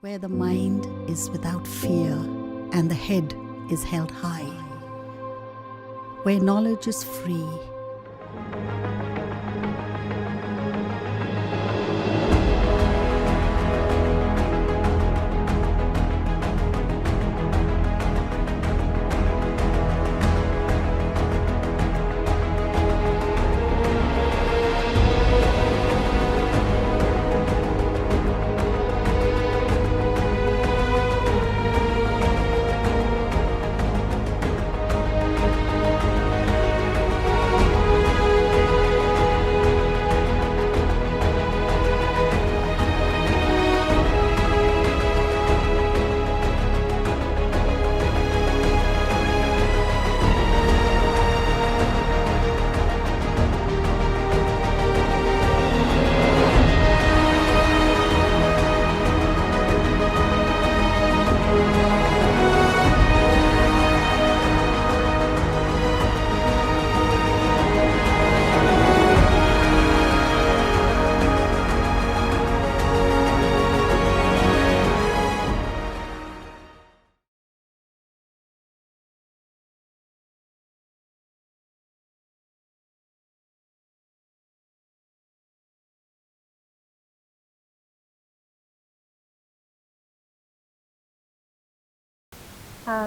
where the mind is without fear and the head is held high, where knowledge is free.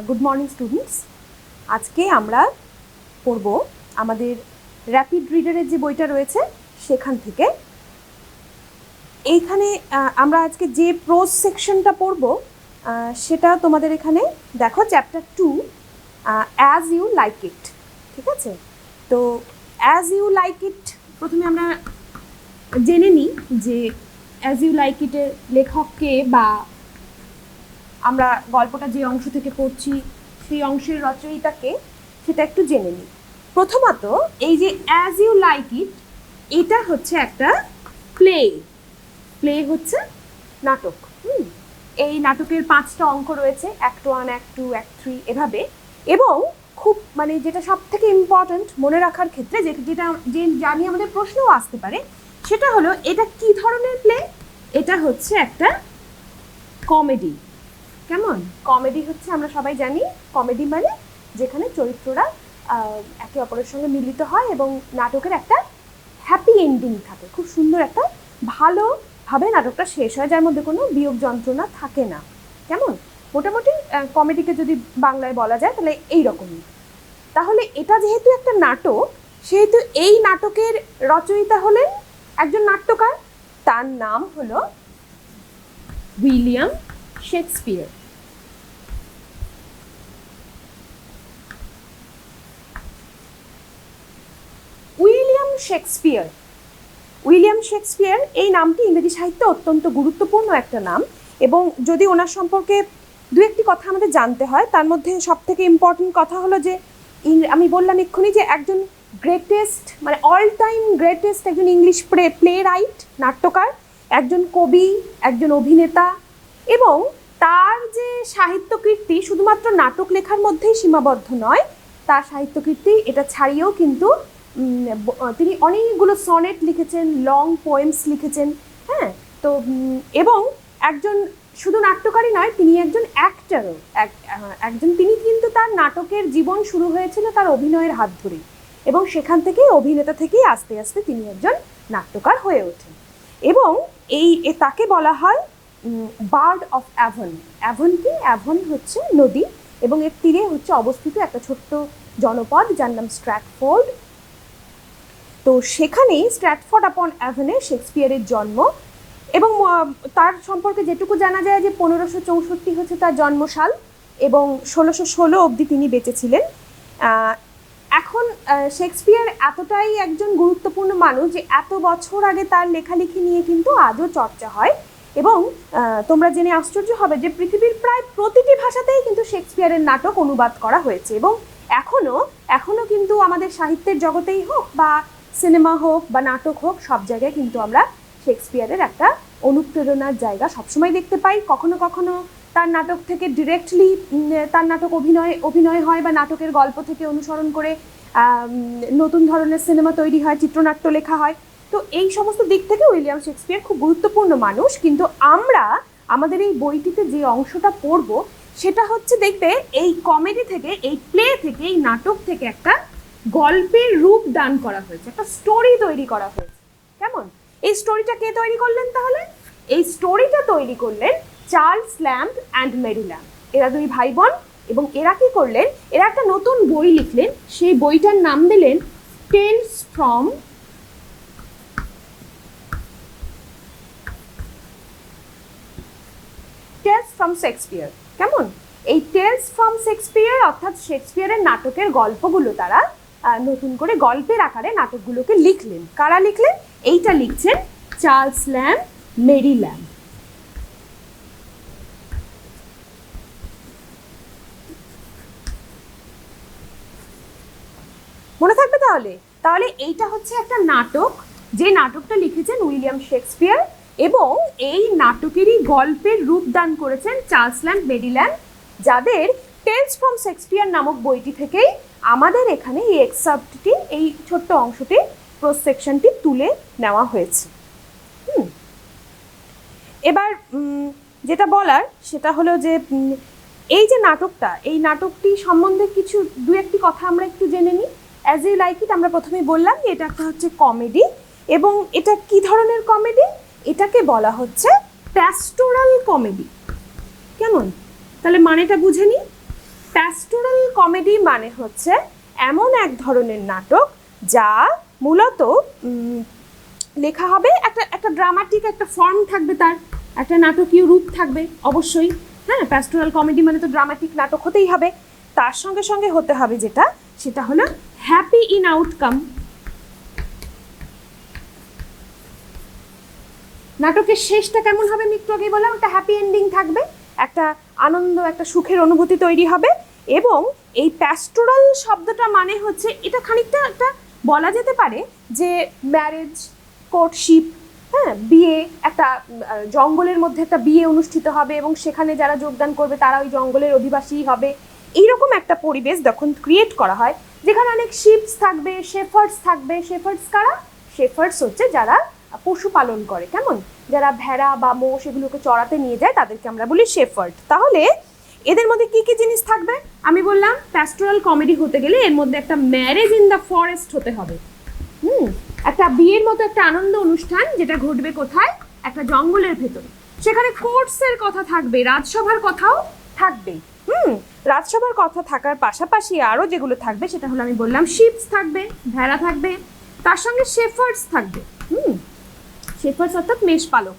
Good morning students, আজকে আমরা পড়ব আমাদের rapid রিডারের যে বইটা রয়েছে সেখান থেকে। এইখানে আমরা আজকে যে প্রোজ সেকশনটা পড়ব সেটা তোমাদের এখানে দেখো, chapter 2 As You Like It. ঠিক আছে, তো অ্যাজ ইউ লাইক ইট প্রথমে আমরা জেনে নিই যে অ্যাজ ইউ লাইক ইটের লেখক কে, বা আমরা গল্পটা যে অংশ থেকে পড়ছি সেই অংশের রচয়িতাকে সেটা একটু জেনে নিই। প্রথমত এই যে অ্যাজ ইউ লাইক ইট, এটা হচ্ছে একটা প্লে হচ্ছে নাটক। এই নাটকের 5টা অঙ্ক রয়েছে, অ্যাক্ট 1, অ্যাক্ট 2, অ্যাক্ট 3 এভাবে। এবং খুব যেটা সব থেকে ইম্পর্ট্যান্ট মনে রাখার ক্ষেত্রে, যেটা জানি আমাদের প্রশ্নও আসতে পারে, সেটা হলো এটা কি ধরনের প্লে। এটা হচ্ছে একটা কমেডি। কেমন কমেডি হচ্ছে, আমরা সবাই জানি কমেডি মানে যেখানে চরিত্ররা একে অপরের সঙ্গে মিলিত হয় এবং নাটকের একটা হ্যাপি এন্ডিং থাকে, খুব সুন্দর একটা ভালোভাবে নাটকটা শেষ হয়, যার মধ্যে কোনো বিয়োগ যন্ত্রণা থাকে না। কেমন মোটামুটি কমেডিকে যদি বাংলায় বলা যায় তাহলে এই রকমই। তাহলে এটা যেহেতু একটা নাটক, সেহেতু এই নাটকের রচয়িতা হলেন একজন নাট্যকার, তার নাম হলো উইলিয়াম শেক্সপিয়ার। উইলিয়াম শেক্সপিয়ার এই নামটি ইংরেজি সাহিত্যে অত্যন্ত গুরুত্বপূর্ণ একটা নাম, এবং যদি ওনার সম্পর্কে দু একটি কথা আমাদের জানতে হয়, তার মধ্যে সব থেকে ইম্পর্টেন্ট কথা হলো যে আমি বললাম এক্ষুনি যে একজন গ্রেটেস্ট অল টাইম গ্রেটেস্ট একজন ইংলিশ প্লে রাইট, নাট্যকার, একজন কবি, একজন অভিনেতা, এবং তার যে সাহিত্য কীর্তি শুধুমাত্র নাটক লেখার মধ্যেই সীমাবদ্ধ নয়। তার সাহিত্য কীর্তি এটা ছাড়িয়েও কিন্তু তিনি অনেকগুলো সনেট লিখেছেন, লং পোয়েমস লিখেছেন। হ্যাঁ, তো এবং একজন শুধু নাট্যকারই নয়, তিনি একজন অ্যাক্টরও। তিনি কিন্তু তার নাটকের জীবন শুরু হয়েছিল তার অভিনয়ের হাত ধরেই, এবং সেখান থেকেই অভিনেতা থেকেই আস্তে আস্তে তিনি একজন নাট্যকার হয়ে ওঠেন। এবং তাকে বলা হয় বার্ড অফ অ্যাভন। অ্যাভন হচ্ছে নদী, এবং এর তীরে হচ্ছে অবস্থিত একটা ছোট্ট জনপদ যার নাম স্ট্র্যাটফোর্ড। তো সেখানেই স্ট্র্যাটফোর্ড আপন অ্যাভনে শেক্সপিয়ারের জন্ম, এবং তার সম্পর্কে যেটুকু জানা যায় যে 1564 হচ্ছে তার জন্মসাল, এবং 1616 অবধি তিনি বেঁচে ছিলেন। এখন শেক্সপিয়ার এতটাই একজন গুরুত্বপূর্ণ মানুষ যে এত বছর আগে তার লেখালেখি নিয়ে কিন্তু আজও চর্চা হয়, এবং তোমরা জেনে আশ্চর্য হবে যে পৃথিবীর প্রায় প্রতিটি ভাষাতেই কিন্তু শেক্সপিয়ারের নাটক অনুবাদ করা হয়েছে, এবং এখনো কিন্তু আমাদের সাহিত্যের জগতেই হোক বা সিনেমা হোক বা নাটক হোক, সব জায়গায় কিন্তু আমরা শেক্সপিয়ারের একটা অনুপ্রেরণার জায়গা সবসময় দেখতে পাই। কখনো কখনো তার নাটক থেকে ডিরেক্টলি তার নাটক অভিনয় হয়, বা নাটকের গল্প থেকে অনুসরণ করে নতুন ধরনের সিনেমা তৈরি হয়, চিত্রনাট্য লেখা হয়। তো এই সমস্ত দিক থেকে উইলিয়াম শেক্সপিয়ার খুব গুরুত্বপূর্ণ মানুষ। কিন্তু আমরা আমাদের এই বইটিতে যে অংশটা পড়বো সেটা হচ্ছে দেখবে এই কমেডি থেকে, এই প্লে থেকে, এই নাটক থেকে একটা গল্পের রূপ দান করা হয়েছে, একটা স্টোরি তৈরি করা হয়েছে। কেমন? এই স্টোরিটা কে তৈরি করলেন তাহলে? এই স্টোরিটা তৈরি করলেন Charles Lamb and Mary Lamb. এরা দুই ভাই বোন, এবং এরা কি করলেন, এরা একটা নতুন বই লিখলেন। সেই বইটার নাম দিলেন টেলস ফ্রম শেক্সপিয়ার। কেমন? এই টেলস ফ্রম শেক্সপিয়ার অর্থাৎ শেক্সপিয়ারের নাটকের গল্পগুলো তারা নতুন করে গল্পের আকারে নাটকগুলোকে লিখলেন। কারা লিখলেন? এইটা লিখছেন চার্লস ল্যাম্ব, মেরি ল্যাম্ব। মনে থাকবে তাহলে? তাহলে এইটা হচ্ছে একটা নাটক, যে নাটকটা লিখেছেন উইলিয়াম শেক্সপিয়ার, এবং এই নাটকেরই গল্পের রূপ দান করেছেন চার্লস ল্যাম্ব, মেরি ল্যাম্ব, যাদের টেলস ফ্রম শেক্সপিয়ার নামক বইটি থেকেই আমাদের এখানে এই এক্সার্প্টটি, এই ছোট্ট অংশটি, প্রোজ সেকশনটি তুলে নেওয়া হয়েছে। এবার যেটা বলার সেটা হলো যে এই যে নাটকটা, এই নাটকটি সম্বন্ধে কিছু দু একটি কথা আমরা একটু জেনে নিই। অ্যাজ ইউ লাইক ইট আমরা প্রথমেই বললাম যে এটা একটা হচ্ছে কমেডি, এবং এটা কি ধরনের কমেডি? এটাকে বলা হচ্ছে প্যাস্টোরাল কমেডি। কেমন? তাহলে মানেটা বুঝে নিই। প্যাস্টোরাল কমেডি মানে হচ্ছে এমন এক ধরনের নাটক যা মূলত লেখা হবে, একটা ড্রামাটিক একটা ফর্ম থাকবে, তার একটা নাটকীয় রূপ থাকবে অবশ্যই। হ্যাঁ, প্যাস্টোরাল কমেডি মানে তো ড্রামাটিক নাটক হতেই হবে। তার সঙ্গে সঙ্গে হতে হবে যেটা, সেটা হলো হ্যাপি ইন আউটকাম। নাটকের শেষটা কেমন হবে? আমি একটু আগেই বললাম, একটা হ্যাপি এন্ডিং থাকবে, একটা আনন্দ, একটা সুখের অনুভূতি তৈরি হবে। এবং এই প্যাস্টোরাল শব্দটা মানে হচ্ছে, এটা খানিকটা একটা বলা যেতে পারে যে ম্যারেজ, কোর্টশিপ, হ্যাঁ, বিয়ে, একটা জঙ্গলের মধ্যে একটা বিয়ে অনুষ্ঠিত হবে এবং সেখানে যারা যোগদান করবে তারা ওই জঙ্গলের অধিবাসী হবে। এইরকম একটা পরিবেশ যখন ক্রিয়েট করা হয়, যেখানে অনেক শিপস থাকবে, শেফার্ডস থাকবে। শেফার্ডস কারা? শেফার্ডস হচ্ছে যারা পশুপালন করে। কেমন? যারা ভেড়া বা মোষ এগুলোকে চড়াতে নিয়ে যায় তাদেরকে আমরা বলি শেফার্ড। তাহলে এদের মধ্যে কি কি জিনিস থাকবে? আমি বললাম প্যাস্টোরাল কমেডি হতে গেলে এর মধ্যে একটা ম্যারেজ ইন দ্য ফরেস্ট হতে হবে। একটা বিয়ের মতো একটা আনন্দ অনুষ্ঠান, যেটা ঘটবে কোথায়? একটা জঙ্গলের ভেতরে। সেখানে কোর্টসের কথা থাকবে, রাজসভার কথাও থাকবে। রাজসভার কথা থাকার পাশাপাশি আরও যেগুলো থাকবে সেটা হলো, আমি বললাম শিপস থাকবে, ভেড়া থাকবে, তার সঙ্গে শেফার্ডস থাকবে। শেফার্ডস অর্থাৎ মেষপালক,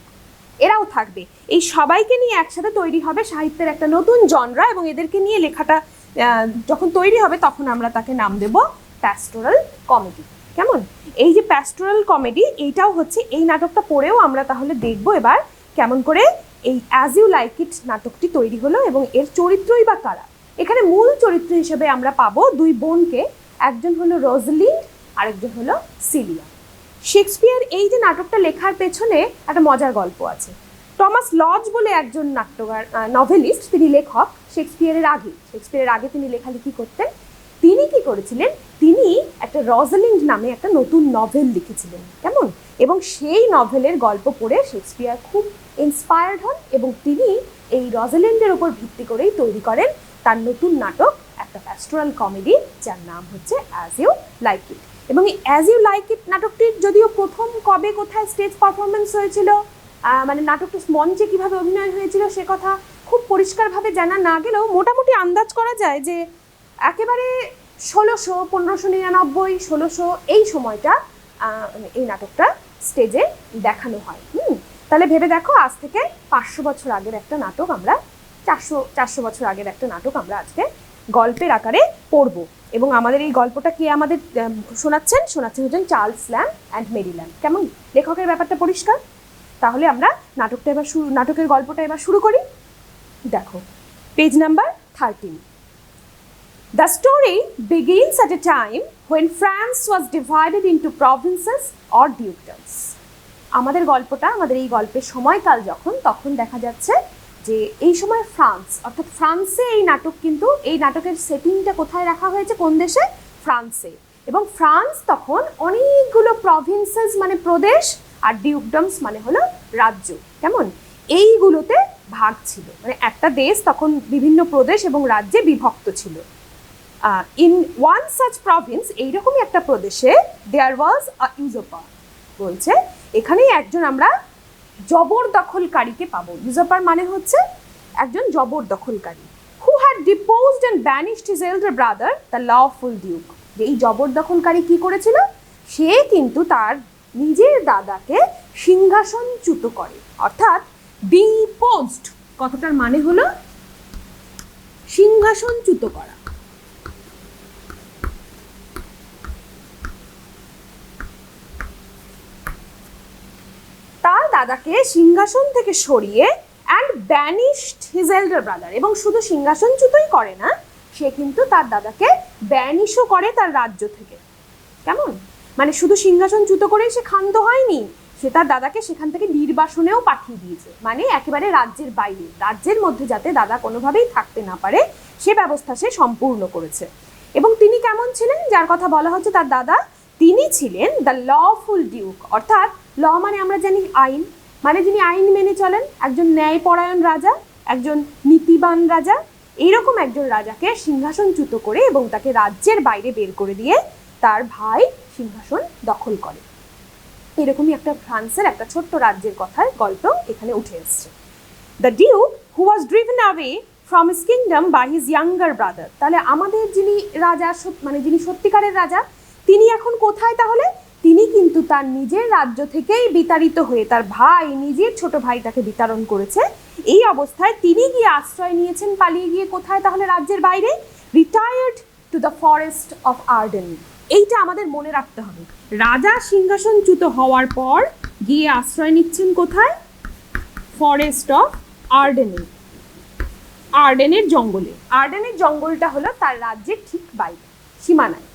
এরাও থাকবে। এই সবাইকে নিয়ে একসাথে তৈরি হবে সাহিত্যের একটা নতুন জনরা, এবং এদেরকে নিয়ে লেখাটা যখন তৈরি হবে তখন আমরা তাকে নাম দেব প্যাস্টোরাল কমেডি। কেমন? এই যে প্যাস্টোরাল কমেডি, এইটাও হচ্ছে, এই নাটকটা পড়েও আমরা তাহলে দেখবো এবার কেমন করে এই অ্যাজ ইউ লাইক ইট নাটকটি তৈরি হলো এবং এর চরিত্রই বা কারা। এখানে মূল চরিত্র হিসেবে আমরা পাবো দুই বোনকে, একজন হলো রোজলিন্ড, আরেকজন হলো সিলিয়া। শেক্সপিয়ার এই যে নাটকটা লেখার পেছনে একটা মজার গল্প আছে। টমাস লজ বলে একজন নাট্যকার, নভেলিস্ট, তিনি লেখক শেক্সপিয়ারের আগে তিনি লেখালেখি করতেন। তিনি কি করেছিলেন? তিনি একটা রোজালিন্ড নামে একটা নতুন নভেল লিখেছিলেন। কেমন? এবং সেই নভেলের গল্প পড়ে শেক্সপিয়ার খুব ইন্সপায়ার্ড হন, এবং তিনি এই রোজালিন্ডের উপর ভিত্তি করেই তৈরি করেন তার নতুন নাটক, একটা প্যাস্টোরাল কমেডি, যার নাম হচ্ছে অ্যাজ ইউ লাইক ইট। এবং এই অ্যাজ ইউ লাইক ইট নাটকটির যদিও প্রথম কবে কোথায় স্টেজ পারফরমেন্স হয়েছিল, মানে নাটকটি মঞ্চে কীভাবে অভিনয় হয়েছিল সে কথা খুব পরিষ্কারভাবে জানা না গেলেও মোটামুটি আন্দাজ করা যায় যে একেবারে 1599, 1600 এই সময়টা এই নাটকটা স্টেজে দেখানো হয়। তাহলে ভেবে দেখো, আজ থেকে 500 বছর আগের একটা নাটক আমরা, 400 বছর আগের একটা নাটক আমরা আজকে গল্পের আকারে পড়বো। এবং আমাদের এই গল্পটা কে আমাদের শোনাচ্ছেন হচ্ছেন Charles Lamb and Mary Lamb. কেমন? লেখকের ব্যাপারটা পরিষ্কার। তাহলে আমরা নাটকের গল্পটা এবার শুরু করি। দেখো, page number 13। The story begins at a time when France was divided into provinces or dukedoms. আমাদের এই গল্পের সময়কাল তখন দেখা যাচ্ছে যে এই সময় ফ্রান্স, অর্থাৎ ফ্রান্সে এই নাটক, কিন্তু এই নাটকের সেটিংটা কোথায় রাখা হয়েছে? কোন দেশে? ফ্রান্সে। এবং ফ্রান্স তখন অনেকগুলো প্রভিন্সেস মানে প্রদেশ, আর ডিউকডমস মানে হলো রাজ্য। কেমন? এইগুলোতে ভাগ ছিল, মানে একটা দেশ তখন বিভিন্ন প্রদেশ এবং রাজ্যে বিভক্ত ছিল। ইন ওয়ান সাচ প্রভিন্স, এইরকমই একটা প্রদেশে দেয়ার ওয়াজ আ ইউজোপার, বলছে এখানেই একজন আমরা জবরদখলকারীকে পাবো। ইউজোপার মানে হচ্ছে একজন জবরদখলকারী। Who had deposed and banished his elder brother the lawful duke. এই জবরদখলকারী কি করেছিল, সে কিন্তু তার নিজের দাদাকে সিংহাসনচ্যুত করে, অর্থাৎ ডিপোজড কথাটার মানে হলো সিংহাসনচ্যুত করা। তার দাদাকে সিংহাসন থেকে সরিয়ে and banished his elder brother, এবং শুধু সিংহাসনচ্যুতই করে না, সে কিন্তু তার দাদাকে ব্যানিশও করে তার রাজ্য থেকে। কেমন, মানে শুধু সিংহাসনচ্যুত করেই সে ক্ষান্ত হয়নি, সে তার দাদাকে সেখান থেকে নির্বাসনেও পাঠিয়ে দিয়েছে, মানে একেবারে রাজ্যের বাইরে, রাজ্যের মধ্যে যাতে দাদা কোনোভাবেই থাকতে না পারে সে ব্যবস্থা সে সম্পূর্ণ করেছে। এবং তিনি কেমন ছিলেন, যার কথা বলা হচ্ছে তার দাদা, তিনি ছিলেন দ্য লফুল ডিউক, অর্থাৎ ল মানে আমরা জানি আইন, মানে যিনি আইন মেনে চলেন, একজন ন্যায়পরায়ণ রাজা, একজন নীতিবান রাজা। এইরকম একজন রাজাকে সিংহাসনচ্যুত করে এবং তাকে রাজ্যের বাইরে বের করে দিয়ে তার ভাই সিংহাসন দখল করে। এরকমই একটা ফ্রান্সের একটা ছোট্ট রাজ্যের কথার গল্প এখানে উঠে এসছে। The duke who was driven away from his kingdom by his younger brother. তাহলে আমাদের যিনি রাজা, মানে যিনি সত্যিকারের রাজা, তিনি এখন কোথায় তাহলে? তিনি কিন্তু তার নিজের রাজ্য থেকেই বিতাড়িত হয়ে, তার ভাই, নিজের ছোট ভাই তাকে বিতাড়ন করেছে। এই অবস্থায় তিনি গিয়ে আশ্রয় নিয়েছেন, পালিয়ে গিয়ে কোথায় তাহলে? রাজ্যের বাইরে। Retired to the forest of Arden. এইটা আমাদের মনে রাখতে হবে, রাজা সিংহাসনচ্যুত হওয়ার পর গিয়ে আশ্রয় নিচ্ছেন কোথায়? ফরেস্ট অফ আর্ডেনে, আর্ডেনের জঙ্গলে। আর্ডেনের জঙ্গলটা হলো তার রাজ্যের ঠিক বাইরে, সীমানায়।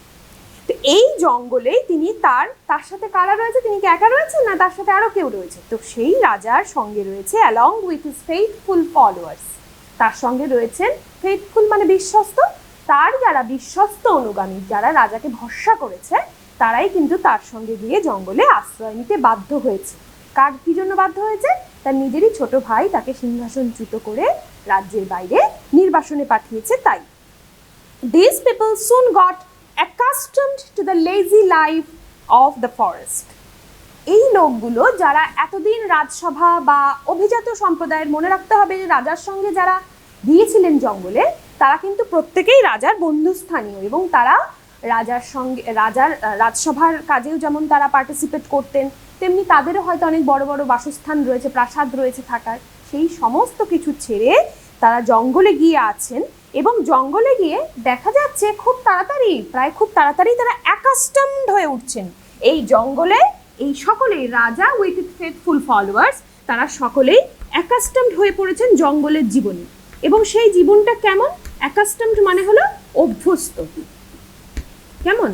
তো এই জঙ্গলেই তিনি তার সাথে কারা রয়েছে? তিনি কি একা রয়েছেন, না তার সাথে আরো কেউ রয়েছে? তো সেই রাজার সঙ্গে রয়েছে along with his faithful followers, তার সঙ্গে রয়েছেন ফেইথফুল মানে বিশ্বস্ত, তার যারা বিশ্বস্ত অনুগামী, যারা রাজাকে ভরসা করেছে, তারাই কিন্তু তার সঙ্গে গিয়ে জঙ্গলে আশ্রয় নিতে বাধ্য হয়েছে। কার কি জন্য বাধ্য হয়েছে? তার নিজেরই ছোট ভাই তাকে সিংহাসনচ্যুত করে রাজ্যের বাইরে নির্বাসনে পাঠিয়েছে তাই। These people soon got accustomed to the lazy life of the forest. এই লোকগুলো যারা এতদিন রাজসভা বা অভিজাত সম্প্রদায়ের, মনে রাখতে হবে যে রাজার সঙ্গে যারা গিয়েছিলেন জঙ্গলে, তারা কিন্তু প্রত্যেকেই রাজার বন্ধুস্থানীয়, এবং তারা রাজার সঙ্গে রাজসভার কাজেও যেমন তারা পার্টিসিপেট করতেন, তেমনি তাদেরও হয়তো অনেক বড় বড় বাসস্থান রয়েছে, প্রাসাদ রয়েছে থাকার। সেই সমস্ত কিছু ছেড়ে তারা জঙ্গলে গিয়ে আছেন, এবং জঙ্গলে গিয়ে দেখা যাচ্ছে খুব তাড়াতাড়ি তারা অ্যাকাস্টমড হয়ে উঠছেন এই জঙ্গলে। এই সকলেই রাজা উইথ ফেথফুল ফলোয়ার্স, তারা সকলেই অ্যাকাস্টমড হয়ে পড়েছেন জঙ্গলের জীবনে। এবং সেই জীবনটা কেমন? অ্যাকাস্টমড মানে হলো অভ্যস্ত। কেমন?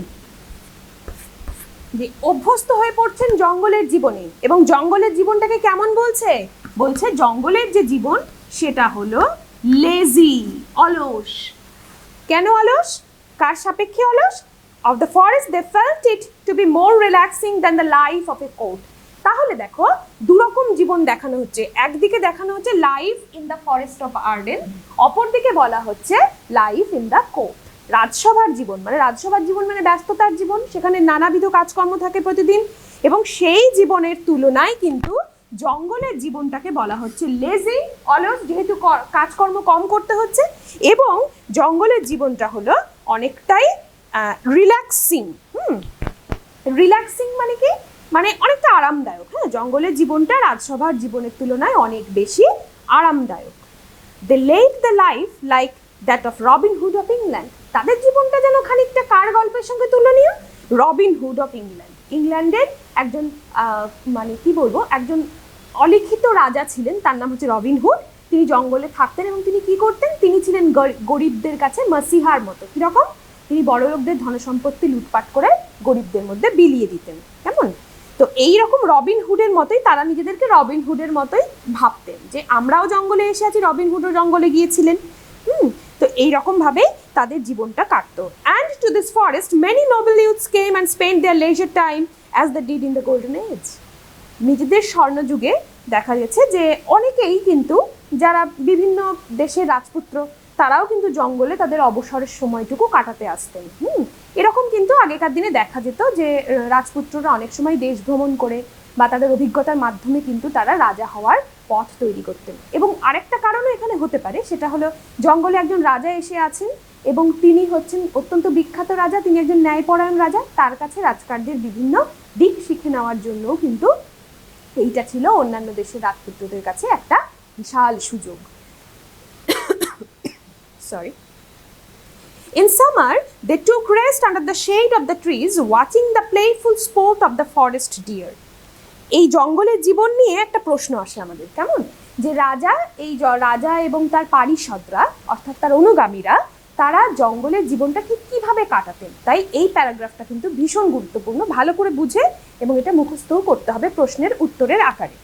যে অভ্যস্ত হয়ে পড়ছেন জঙ্গলের জীবনে। এবং জঙ্গলের জীবনটাকে কেমন বলছে? বলছে জঙ্গলের যে জীবন সেটা হলো লেজি, অলস। কেন অলস? কার সাপেক্ষে অলস? Of the forest they felt it to be more relaxing than the life of a court. তাহলে দেখো দুরকম জীবন দেখানো হচ্ছে। একদিকে দেখানো হচ্ছে life in the forest of Arden, অপরদিকে বলা হচ্ছে লাইফ ইন দ্য কোর্ট, রাজসভার জীবন। মানে রাজসভার জীবন মানে ব্যস্ততার জীবন, সেখানে নানাবিধ কাজকর্ম থাকে প্রতিদিন, এবং সেই জীবনের তুলনায় কিন্তু জঙ্গলের জীবনটাকে বলা হচ্ছে লেজি, অলস, যেহেতু কাজকর্ম কম করতে হচ্ছে। এবং জঙ্গলের জীবনটা হলো অনেকটাই রিল্যাক্সিং। রিল্যাক্সিং মানে কি? মানে অনেকটা আরামদায়ক। হ্যাঁ, জঙ্গলের জীবনটা রাজসভার জীবনের তুলনায় অনেক বেশি আরামদায়ক। They led the life like that of Robin Hood of England. তাদের জীবনটা যেন খানিকটা কার গল্পের সঙ্গে তুলনীয়? Robin Hood of England. ইংল্যান্ডের একজন মানে কি বলবো, একজন অলিখিত রাজা ছিলেন, তার নাম হচ্ছে রবিন হুড। তিনি জঙ্গলে থাকতেন এবং তিনি কি করতেন? তিনি ছিলেন গরিবদের কাছে মাসিহার মতো। কিরকম? তিনি বড় লোকদের ধনসম্পত্তি লুটপাট করে গরিবদের মধ্যে বিলিয়ে দিতেন। কেমন? তো এইরকম রবিন হুডের মতোই তারা নিজেদেরকে রবিন হুডের মতোই ভাবতেন, যে আমরাও জঙ্গলে এসে আছি, রবিন হুডও জঙ্গলে গিয়েছিলেন। তো এইরকম ভাবে তাদের জীবনটা কাটতো। And to this forest many noble youths came and spend their leisure time as the did in the golden age. নিজেদের স্বর্ণযুগে দেখা গেছে যে অনেকেই কিন্তু যারা বিভিন্ন দেশের রাজপুত্র তারাও কিন্তু জঙ্গলে তাদের অবসরের সময়টুকু কাটাতে আসতেন। এরকম কিন্তু আগেকার দিনে দেখা যেত যে রাজপুত্ররা অনেক সময় দেশ ভ্রমণ করে বা তাদের অভিজ্ঞতার মাধ্যমে কিন্তু তারা রাজা হওয়ার পথ তৈরি করতেন। এবং আরেকটা কারণও এখানে হতে পারে, সেটা হলো জঙ্গলে একজন রাজা এসে আছেন এবং তিনি হচ্ছেন অত্যন্ত বিখ্যাত রাজা, তিনি একজন ন্যায়পরায়ণ রাজা, তার কাছে রাজকার্যের বিভিন্ন দিক শিখে নেওয়ার জন্যও কিন্তু এইটা ছিল অন্যান্য দেশের রাজপুত্রদের কাছে একটা বিশাল সুযোগ। Sorry. In summer, they took rest under the shade of the trees, watching the playful sport of the forest deer. এই জঙ্গলের জীবন নিয়ে একটা প্রশ্ন আসে আমাদের, কেমন যে রাজা এবং তার পারিষদরা অর্থাৎ তার অনুগামীরা তারা জঙ্গলের জীবনটা ঠিক কিভাবে কাটাতেন। তাই এই প্যারাগ্রাফটা কিন্তু ভীষণ গুরুত্বপূর্ণ, ভালো করে বুঝে এবং এটা মুখস্থও করতে হবে প্রশ্নের উত্তরের আকারে।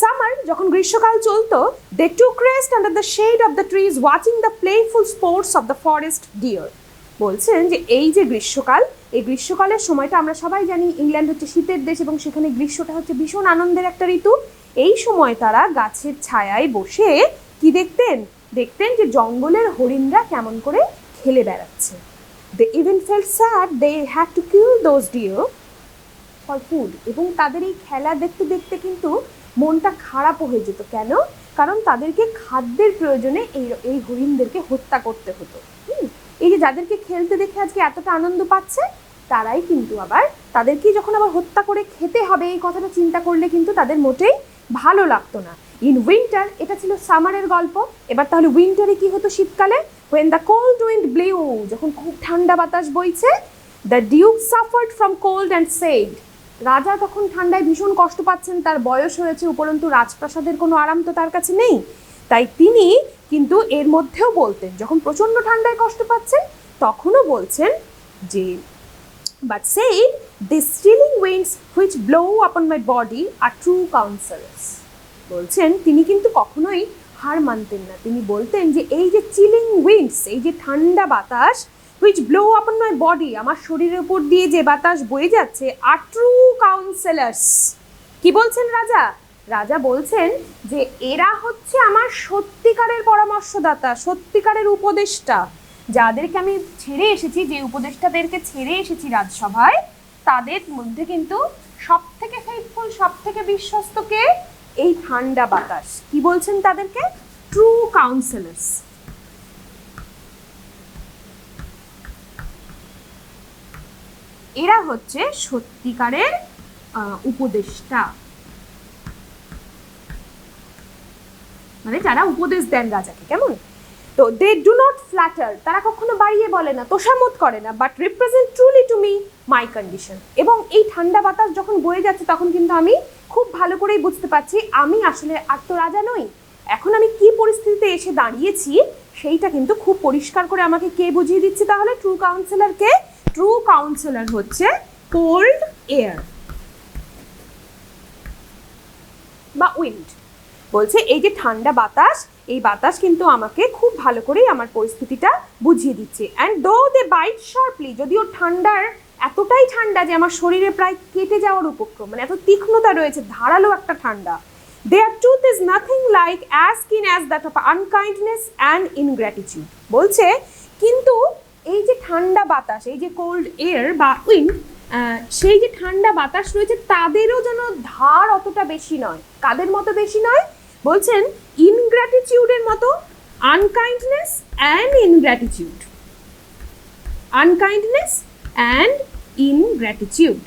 সামার যখন গ্রীষ্মকাল চলতো, they took rest under the shade of the trees watching the playful sports of the forest deer. বলছেন যে এই যে গ্রীষ্মকাল, এই গ্রীষ্মকালের সময়টা আমরা সবাই জানি ইংল্যান্ড হচ্ছে শীতের দেশ এবং সেখানে গ্রীষ্মটা হচ্ছে ভীষণ আনন্দের একটা ঋতু। এই সময় তারা গাছের ছায়ায় বসে কি দেখতেন যে জঙ্গলের হরিণরা কেমন করে খেলে বেড়াচ্ছে। They even felt sad they had to kill those deer for food. এবং তাদের এই খেলা দেখতে দেখতে কিন্তু মনটা খারাপ হয়ে যেত। কেন? কারণ তাদেরকে খাদ্যের প্রয়োজনে এই হরিণদেরকে হত্যা করতে হতো। এই যে যাদেরকে খেলতে দেখে আজকে এতটা আনন্দ পাচ্ছে, তারাই কিন্তু আবার তাদেরকে যখন আবার হত্যা করে খেতে হবে এই কথাটা চিন্তা করলে কিন্তু তাদের মোটেই ভালো লাগতো না। ইন উইন্টার, এটা ছিল সামারের গল্প। এবার তাহলে উইন্টারে কি হতো শীতকালে? when the cold wind blew, যখন খুব ঠান্ডা বাতাস বইছে, the duke suffered from cold and said, রাজা তখন ঠান্ডায় ভীষণ কষ্ট পাচ্ছেন, তার বয়স হয়েছে, উপরন্তু রাজপ্রাসাদের কোনো আরাম তো তার কাছে নেই। তাই তিনি কিন্তু এর মধ্যেও বলতেন, যখন প্রচণ্ড ঠান্ডায় কষ্ট পাচ্ছেন তখনও বলছেন যে but said, these chilling winds which blow upon my body are true counselors. বলছেন তিনি কিন্তু কখনোই হার মানতেন না। তিনি বলতেন যে এই যে চিলিং উইন্ডস, এই যে ঠান্ডা বাতাস, which blow upon my body, আমার শরীরের উপর দিয়ে যে বাতাস বয়ে যাচ্ছে, are true counselors. কি বলছেন রাজা? রাজা বলছেন যে এরা হচ্ছে আমার সত্যিকারের পরামর্শদাতা, সত্যিকারের উপদেষ্টা, যাদেরকে আমি ছেড়ে এসেছি, যে উপদেষ্টাদেরকে ছেড়ে এসেছি রাজসভায়, তাদের মধ্যে কিন্তু সব থেকে ফেইথফুল, সব থেকে বিশ্বস্তকে এই ঠান্ডা বাতাস। কি বলছেন তাদেরকে? ট্রু কাউন্সেলার্স। এরা হচ্ছে সত্যিকারের উপদেষ্টা, মানে যারা উপদেশ দেন রাজাকে। কেমন? তো দে ডু নট ফ্ল্যাটার, তারা কখনো বাড়িয়ে বলে না, তোষামত করে না, but represent truly to me my condition. এবং এই ঠান্ডা বাতাস যখন বয়ে যাচ্ছে তখন কিন্তু আমি খুব ভালো করেই বুঝতে পারছি আমি আসলে আর তো রাজা নই, এখন আমি কি পরিস্থিতিতে এসে দাঁড়িয়েছি সেইটা কিন্তু খুব পরিষ্কার করে আমাকে কে বুঝিয়ে দিচ্ছে। তাহলে ট্রু কাউন্সিলর কে? ট্রু কাউন্সিলর হচ্ছে কোল্ড এয়ার বা উইন্ড। বলছে এই যে ঠান্ডা বাতাস, এই বাতাস কিন্তু আমাকে খুব ভালো করেই আমার পরিস্থিতিটা বুঝিয়ে দিচ্ছে। অ্যান্ড দো দে বাইট শার্পলি, যদিও ঠান্ডার এতটাই ঠান্ডা যে আমার শরীরে প্রায় কেটে যাওয়ার উপক্রম, মানে এত তীক্ষ্ণতা রয়েছে, ধারালো একটা ঠান্ডা। Their truth is nothing like as keen as that of unkindness and ingratitude. বলছে কিন্তু এই যে ঠান্ডা বাতাস, এই যে কোল্ড এয়ার বা উইন্ড, সেই যে ঠান্ডা বাতাস রয়েছে তাদেরও যেন ধার অতটা বেশি নয়। কাদের মতো বেশি নয়? বলছেন ইনগ্র্যাটিটিউডের মতো। আনকাইন্ডনেস অ্যান্ড ইনগ্র্যাটিটিউড, আনকাইন্ডনেস অ্যান্ড ইনগ্র্যাটিটিউড।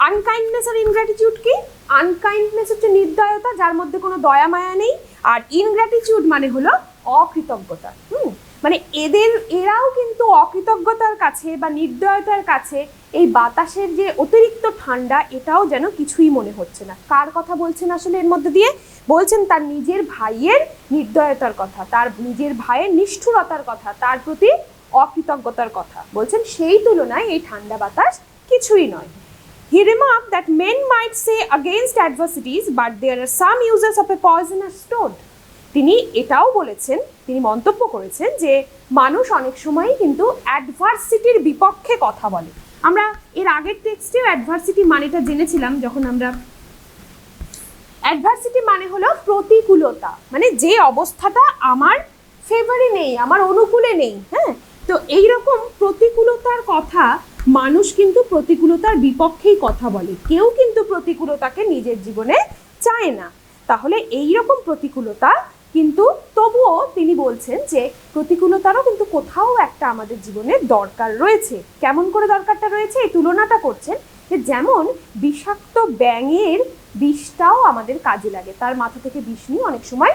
আনকাইন্ডনেস আর ইনগ্র্যাটিটিউড কি? আনকাইন্ডনেস হচ্ছে নির্দয়তা, যার মধ্যে কোনো দয়া মায়া নেই, আর ইনগ্র্যাটিটিউড মানে হলো অকৃতজ্ঞতা। মানে এরাও কিন্তু অকৃতজ্ঞতার কাছে বা নির্দয়তার কাছে এই বাতাসের যে অতিরিক্ত ঠান্ডা, এটাও যেন কিছুই মনে হচ্ছে না। কার কথা বলছেন আসলে এর মধ্যে দিয়ে? বলছেন তার নিজের ভাইয়ের নির্দয়তার কথা, তার নিজের ভাইয়ের নিষ্ঠুরতার কথা, তার প্রতি অকৃতজ্ঞতার কথা। বলছেন সেই তুলনায় এই ঠান্ডা বাতাস কিছুই নয়। He remarked that men might say against adversities, but there are some uses of a poisonous stone. তিনি এটাও বলেছেন, তিনি মন্তব্য করেছেন যে মানুষ অনেক সময়ই কিন্তু অ্যাডভার্সিটির বিপক্ষে কথা বলে। আমরা এর আগের টেক্সটেও অ্যাডভার্সিটি মানেটা জেনেছিলাম, যখন আমরা অ্যাডভার্সিটি মানে হলো প্রতিকূলতা, মানে যে অবস্থাটা আমার ফেভারে নেই, আমার অনুকূলে নেই। হ্যাঁ, তো এইরকম প্রতিকূলতার কথা মানুষ কিন্তু প্রতিকূলতার বিপক্ষেই কথা বলে, কেউ কিন্তু প্রতিকূলতাকে নিজের জীবনে চায় না। তাহলে এইরকম প্রতিকূলতা কিন্তু তবুও তিনি বলছেন যে প্রতিকূলতারও কিন্তু কোথাও একটা আমাদের জীবনে দরকার রয়েছে। কেমন করে দরকারটা রয়েছে এই তুলনাটা করছেন, যে যেমন বিষাক্ত ব্যাঙের বিষটাও আমাদের কাজে লাগে, তার মাথা থেকে বিষ নিয়ে অনেক সময়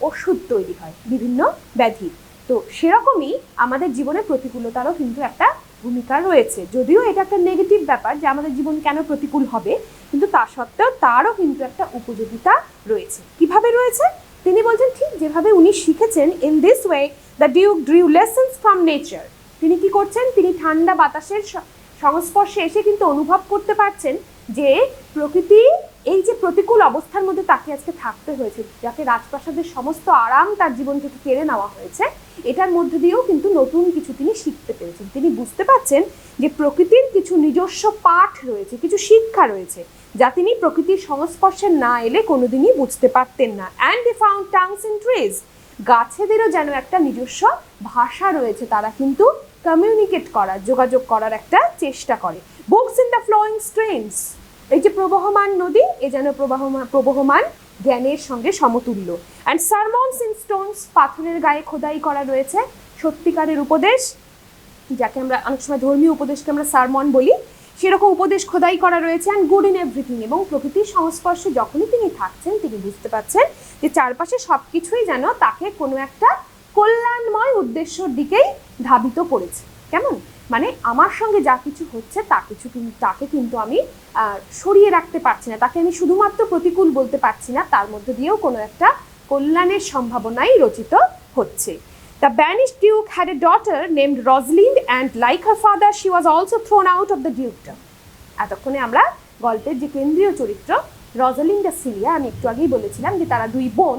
ওষুধ তৈরি হয় বিভিন্ন ব্যাধির। তো সেরকমই আমাদের জীবনে প্রতিকূলতারও কিন্তু একটা ভূমিকা রয়েছে, যদিও এটা একটা নেগেটিভ ব্যাপার যে আমাদের জীবন কেন প্রতিকূল হবে, কিন্তু তা সত্ত্বেও তারও কিন্তু একটা উপযোগিতা রয়েছে। কিভাবে রয়েছে তিনি বলছেন, ঠিক যেভাবে উনি শিখেছেন। In this way the Duke drew lessons from nature. তিনি কি করছেন, তিনি ঠান্ডা বাতাসের সংস্পর্শে এসে কিন্তু অনুভব করতে পারছেন যে প্রকৃতি এই যে প্রতিকূল অবস্থার মধ্যে তাকে আজকে থাকতে হয়েছে, যাতে রাজপ্রাসাদের সমস্ত আরাম তার জীবন থেকে কেড়ে নেওয়া হয়েছে, এটার মধ্যে দিয়েও কিন্তু নতুন কিছু তিনি শিখতে পেরেছেন। তিনি বুঝতে পারছেন যে প্রকৃতির কিছু নিজস্ব পাঠ রয়েছে, কিছু শিক্ষা রয়েছে, যা তিনি প্রকৃতির সংস্পর্শে না এলে কোনোদিনই বুঝতে পারতেন না। And they found tongues in trees. গাছেদেরও যেন একটা নিজস্ব ভাষা রয়েছে, তারা কিন্তু কমিউনিকেট করার, যোগাযোগ করার একটা চেষ্টা করে। Books in the following streams. এই যে প্রবহমান নদী, এ যেন প্রবহমান জ্ঞানের সঙ্গে সমতুল্য। And sermons in stones. পাথরের গায়ে খোদাই করা রয়েছে সত্যিকারের উপদেশ, যাকে আমরা অনেক সময় ধর্মীয় উপদেশকে আমরা সারমন বলি, সেরকম উপদেশ খোদাই করা রয়েছে। And good in everything. এবং প্রকৃতির সংস্পর্শে যখনই তিনি থাকছেন তিনি বুঝতে পারছেন যে চারপাশে সব কিছুই যেন তাকে কোনো একটা কল্যাণময় উদ্দেশ্যর দিকেই ধাবিত করেছে। কেমন, মানে আমার সঙ্গে যা কিছু হচ্ছে তাকে কিন্তু আমি সরিয়ে রাখতে পারছি না, তাকে আমি শুধুমাত্র প্রতিকূল বলতে পারছি না, তার মধ্যে দিয়েও কোনো একটা কল্যাণের সম্ভাবনাই রচিত হচ্ছে। The banished duke had a daughter named Rosalind, and like her father she was also thrown out of the dukedom. এতক্ষণে আমরা গল্পের যে কেন্দ্রীয় চরিত্র রজালিন্ড আর সিলিয়া, আমি একটু আগেই বলেছিলাম যে তারা দুই বোন।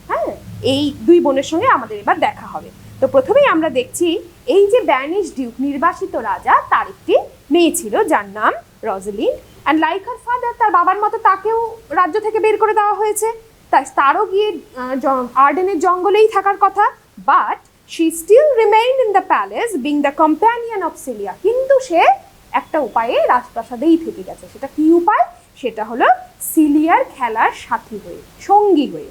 হ্যাঁ, এই দুই বোনের সঙ্গে আমাদের এবার দেখা হবে। তো প্রথমেই আমরা দেখছি এই যে ব্যানিশ ডিউক, নির্বাসিত রাজা, তার একটি মেয়ে ছিল যার নাম রজালিন্ড। অ্যান্ড লাইক হার ফাদার, তার বাবার মতো তাকেও রাজ্য থেকে বের করে দেওয়া হয়েছে, তারও গিয়ে আর্ডেনের জঙ্গলেই থাকার কথা। But she still remained in the palace being the companion of Celia. কিন্তু সে একটা উপায়ে রাজপ্রাসাদেই থেকে গেছে। সেটা কি উপায়? সেটা হলো সিলিয়ার খেলার সাথী হয়ে, সঙ্গী হয়ে।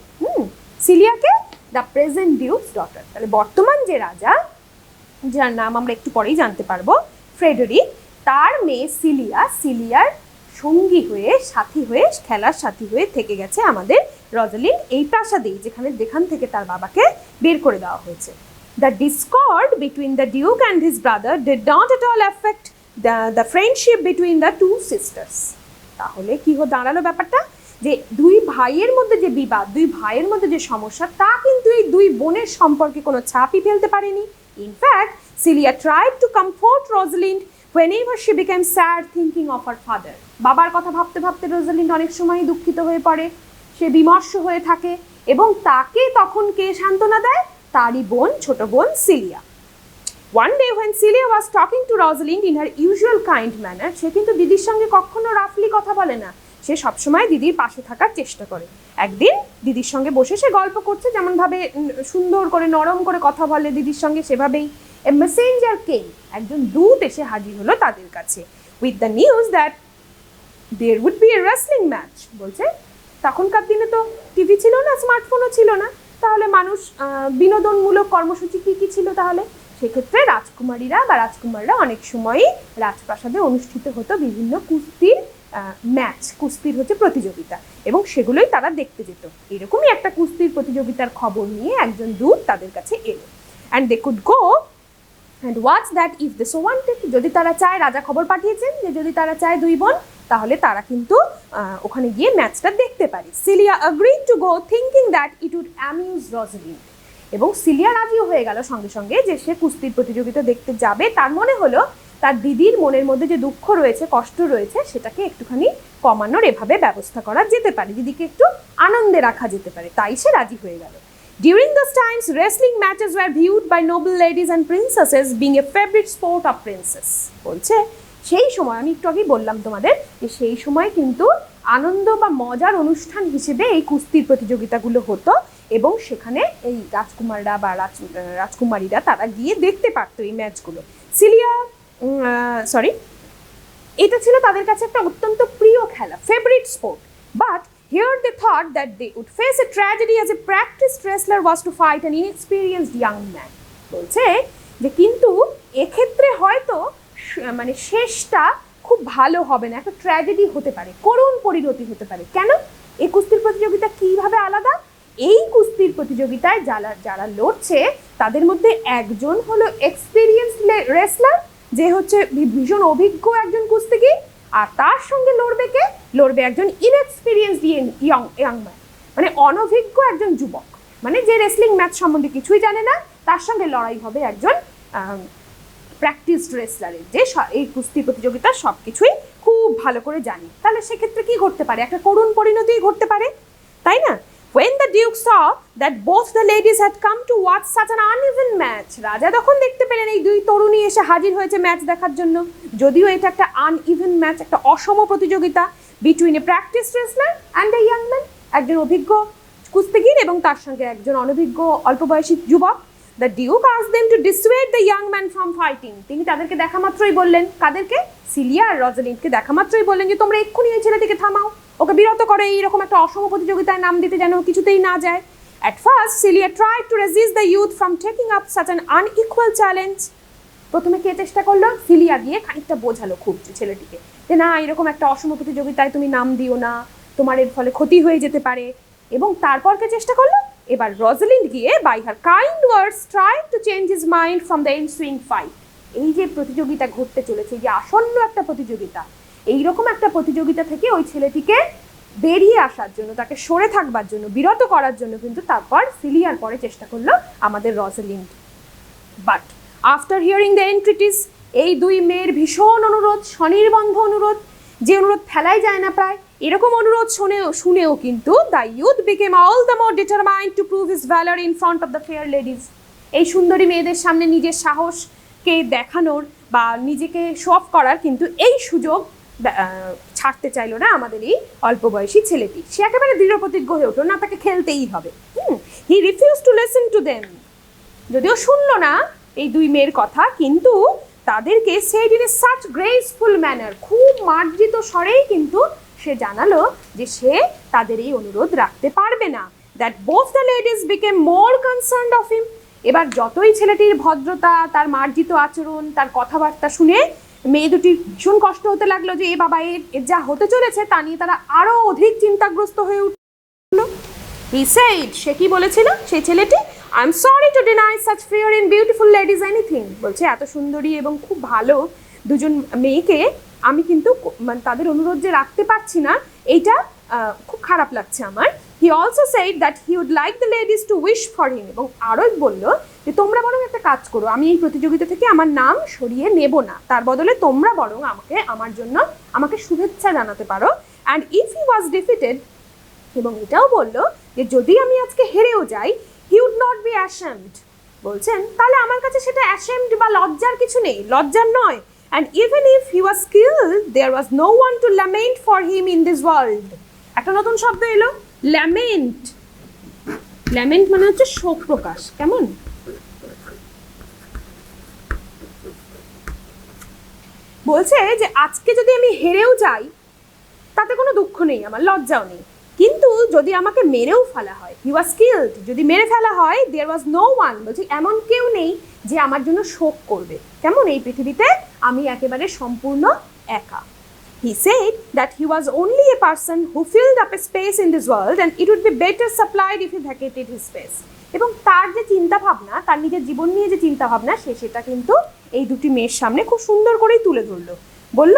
সিলিয়াকে দ্য প্রেজেন্ট ডিউকস ডটার, তাহলে বর্তমান যে রাজা, যার নাম আমরা একটু পরেই জানতে পারবো, ফ্রেডেরিক, তার মেয়ে সিলিয়ার সঙ্গী হয়ে, সাথী হয়ে, খেলার সাথী হয়ে থেকে গেছে আমাদের রজালিন্ড এই প্রাসাদেই, যেখান থেকে তার বাবাকে বের করে দেওয়া হয়েছে। The discord between the Duke and his brother did not at all affect the friendship between the two sisters. তাহলে কি দাঁড়ালো ব্যাপারটা, যে দুই ভাইয়ের মধ্যে যে বিবাদ, দুই ভাইয়ের মধ্যে যে সমস্যা, তা কিন্তু এই দুই বোনের সম্পর্কে কোনো ছাপই ফেলতে পারেনি। In fact Celia tried to comfort Rosalind whenever she became sad thinking of her father. বাবার কথা ভাবতে ভাবতে রোজালিন্ড অনেক সময় দুঃখিত হয়ে পড়ে, সে বিমর্ষ হয়ে থাকে, এবং তাকে তখন কে সান্ত্বনা দেয়? তারই বোন, ছোট বোন cilia. One day when Celia was talking to Rosalind in her usual kind manner, সে কিন্তু দিদির সঙ্গে কখনো রাফলি কথা বলে না, সে সবসময় দিদির পাশে থাকার চেষ্টা করে। একদিন দিদির সঙ্গে বসে সে গল্প করছে, যেমন ভাবে সুন্দর করে নরম করে কথা বলে দিদির সঙ্গে, সেভাবেই a messenger came, একজন দূত এসে হাজির হলো তাদের কাছে, with the news that there would be a wrestling match. বলছে তখনকার দিনে তো টিভি ছিল না, স্মার্টফোনও ছিল না, তাহলে মানুষ বিনোদনমূলক কর্মসূচি কি ছিল? তাহলে সেক্ষেত্রে রাজকুমারীরা বা রাজকুমাররা অনেক সময়ই রাজপ্রাসাদে অনুষ্ঠিত হতো বিভিন্ন কুস্তির ম্যাচ, কুস্তির হচ্ছে প্রতিযোগিতা, এবং সেগুলোই তারা দেখতে যেত। এরকমই একটা কুস্তির প্রতিযোগিতার খবর নিয়ে একজন দূত তাদের কাছে এলো। And they could go and watch that if they so wanted. যদি তারা চায়, রাজা খবর পাঠিয়েছেন যে যদি তারা চায় দুই বোন, তাহলে তারা কিন্তু ওখানে গিয়ে ম্যাচটা দেখতে পারে। Celia agreed to go thinking that it would amuse Rosalind. এবং সিলিয়া রাজিও হয়ে গেল সঙ্গে সঙ্গে যে সে কুস্তির প্রতিযোগিতা দেখতে যাবে। তার মনে হলো তার দিদির মনের মধ্যে যে দুঃখ রয়েছে, কষ্ট রয়েছে, সেটাকে একটুখানি কমানোর এভাবে ব্যবস্থা করা যেতে পারে, দিদিকে একটু আনন্দে রাখা যেতে পারে, তাই সে রাজি হয়ে গেল। During those times, wrestling matches were viewed by noble ladies and princesses being a favorite sport of princess. বলছে সেই সময় আমি একটু আগেই বললাম তোমাদের যে সেই সময় কিন্তু আনন্দ বা মজার অনুষ্ঠান হিসেবে এই কুস্তির প্রতিযোগিতাগুলো হতো এবং সেখানে এই রাজকুমাররা বা রাজকুমারীরা তারা গিয়ে দেখতে পারতো এই ম্যাচগুলো। এটা ছিল তাদের কাছে একটা অত্যন্ত প্রিয় খেলা, favourite sport. But here they thought that they would face a tragedy as a practiced wrestler was to fight an inexperienced young man. বলছে যে কিন্তু এক্ষেত্রে হয়তো মানে শেষটা খুব ভালো হবে না, একটা ট্র্যাজেডি হতে পারে, করুণ পরিণতি হতে পারে। কেন? এই কুস্তির প্রতিযোগিতা কিভাবে আলাদা? এই কুস্তির প্রতিযোগিতায় যারা লড়ছে তাদের মধ্যে একজন হলো এক্সপিরিয়েন্সড রেসলার, যে হচ্ছে ভীষণ অভিজ্ঞ একজন কুস্তিগীর, আর তার সঙ্গে লড়বে একজন ইনএক্সপিরিয়েন্সড ইয়াং ম্যান, মানে অনভিজ্ঞ একজন যুবক, মানে যে রেসলিং ম্যাচ সম্বন্ধে কিছুই জানে না, তার সঙ্গে লড়াই হবে একজন প্র্যাকটিসড রেসলারের, যে এই কুস্তি প্রতিযোগিতা সব কিছুই খুব ভালো করে জানি। তাহলে সেক্ষেত্রে কি ঘটতে পারে? একটা করুণ পরিণতি ঘটতে পারে, তাই না? When the Duke saw that both the ladies had come to watch such an uneven match, রাজা তখন দেখতে পেলেন এই দুই তরুণী এসে হাজির হয়েছে ম্যাচ দেখার জন্য, যদিও এটা একটা আনইভেন ম্যাচ, একটা অসম প্রতিযোগিতা between A practised wrestler and a young man, একজন অভিজ্ঞ কুস্তিগীর এবং তার সঙ্গে একজন অনভিজ্ঞ অল্প বয়সী যুবক। The Duke asked them to dissuade the young man from fighting. তিনি তাদেরকে দেখা মাত্রই বললেন, কাদেরকে? সিলিয়া আর রজালিন্ডকে দেখা মাত্রই বললেন যে তোমরা এক্ষুনি এই ছেলেটিকে থামাও, ওকে বিরত করে এইরকম একটা অসম প্রতিযোগিতায় নাম দিতে যেন কিছুতেই না যায়। At first, Celia tried to resist the youth from taking up such an unequal challenge. প্রথমে কে চেষ্টা করলো? সিলিয়া দিয়ে খানিকটা বোঝালো খুব ছেলেটিকে যে না, এরকম একটা অসম প্রতিযোগিতায় তুমি নাম দিও না, তোমার এর ফলে ক্ষতি হয়ে যেতে পারে। এবং তারপর কে চেষ্টা করলো? এবার রজালিন্ড গিয়ে by her kind words tried to change his mind from the ensuing fight. এই যে প্রতিযোগিতা ঘটতে চলেছে, যে আসন্ন একটা প্রতিযোগিতা, এইরকম একটা প্রতিযোগিতা থেকে ওই ছেলেটিকে বেরিয়ে আসার জন্য, তাকে সরে থাকবার জন্য, বিরত করার জন্য কিন্তু তারপর সিলিয়ার পরে চেষ্টা করলো আমাদের রজালিন্ড। বাট আফটার হিয়ারিং দ্য এন্ট্রিটিস, এই দুই মেয়ের ভীষণ অনুরোধ, স্বনির্বন্ধ অনুরোধ, যে অনুরোধ ফেলাই যায় না প্রায়, এরকম অনুরোধ শুনেও কিন্তু the youth became all the more determined to prove his ভ্যালর in front of the fair ladies. এই সুন্দরী মেয়েদের সামনে নিজের সাহসকে দেখানোর বা নিজেকে শো অফ করার কিন্তু এই সুযোগ ছাড়তে চাইলো না আমাদের এই অল্প বয়সী ছেলেটি। সে একেবারে দৃঢ় প্রতিজ্ঞ হয়ে উঠলো, না তাকে খেলতেই হবে। হি refuse to listen to them, যদিও শুনলো না এই দুই মেয়ের কথা, কিন্তু তাদেরকে said in a such graceful manner, খুব মার্জিত স্বরেই কিন্তু সে জানালো যে সে তাদের এই অনুরোধ রাখতে পারবে না। That both the ladies became more concerned of him. এবার যতই ছেলেটির ভদ্রতা, তার মার্জিত আচরণ, তার কথাবার্তা শুনে মেয়ে দুটির ভীষণ কষ্ট হতে লাগলো যে এ বাবা, এর যা হতে চলেছে তা নিয়ে তারা আরো অধিক চিন্তাগ্রস্ত হয়ে উঠলো। হি সেড, সে কি বলেছিল সেই ছেলেটি? I am sorry to deny such fair in beautiful ladies anything. বলছে এত সুন্দরী এবং খুব ভালো দুজন মেয়েকে আমি কিন্তু মানে তাদের অনুরোধ যে রাখতে পারছি না, এইটা খুব খারাপ লাগছে আমার। He also said that he would like the ladies to wish for him, এবং আরও বললো যে তোমরা বরং একটা কাজ করো, আমি এই প্রতিযোগিতা থেকে আমার নাম সরিয়ে নেব না, তার বদলে তোমরা বরং আমাকে শুভেচ্ছা জানাতে পারো। And if he was defeated, এবং এটাও বললো যে যদি আমি আজকে হেরেও যাই, he would not be ashamed. বলছেন তাহলে আমার কাছে সেটা অ্যাশেমড বা লজ্জার কিছু নেই, লজ্জার নয়। And even if he was killed, there was no one to lament for him in this world. একটা নতুন শব্দ এলো, lament. Lament মানে হচ্ছে শোক প্রকাশ, কেমন? বলছে যে আজকে যদি আমি হেরেও যাই তাতে কোনো দুঃখ নেই, আমার লজ্জাও নেই, কিন্তু যদি আমাকে মেরেও ফেলা হয়, he was killed, যদি মেরে ফেলা হয়, there was no one, বলছে এমন কেউ নেই যে আমার জন্য শোক করবে। কেমন? এই পৃথিবীতে আমি একেবারে সম্পূর্ণ একা। He said that he was only a person who filled up a space in this world and it would be better supplied if he vacated his space. এবং তার যে চিন্তা ভাবনা, তার নিজের জীবন নিয়ে যে চিন্তা ভাবনা, সেটা কিন্তু এই দুটি মেয়ের সামনে খুব সুন্দর করেই তুলে ধরলো। বলল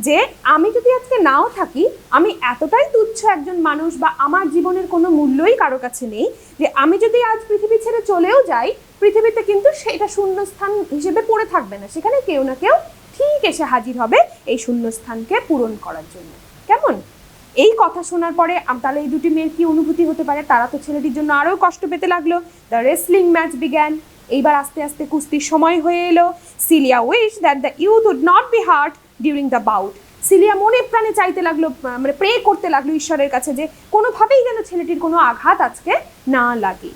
যে আমি যদি আজকে নাও থাকি, আমি এতটাই তুচ্ছ একজন মানুষ বা আমার জীবনের কোনো মূল্যই কারো কাছে নেই যে আমি যদি আজ পৃথিবী ছেড়ে চলেও যাই, পৃথিবীতে কিন্তু সেটা শূন্যস্থান হিসেবে পড়ে থাকবে না, সেখানে কেউ না কেউ ঠিক এসে হাজির হবে এই শূন্যস্থানকে পূরণ করার জন্য। কেমন? এই কথা শোনার পরে তাহলে এই দুটি মেয়ের কি অনুভূতি হতে পারে? তারা তো ছেলেটির জন্য আরও কষ্ট পেতে লাগলো। The wrestling match began. এইবার আস্তে আস্তে কুস্তির সময় হয়ে এলো। Celia wish that the youth would not be hurt during the bout. Celia মনে প্রাণে চাইতে লাগলো, মানে প্রে করতে লাগলো ঈশ্বরের কাছে যে কোনোভাবেই যেন ছেলেটির কোনো আঘাত আজকে না লাগে।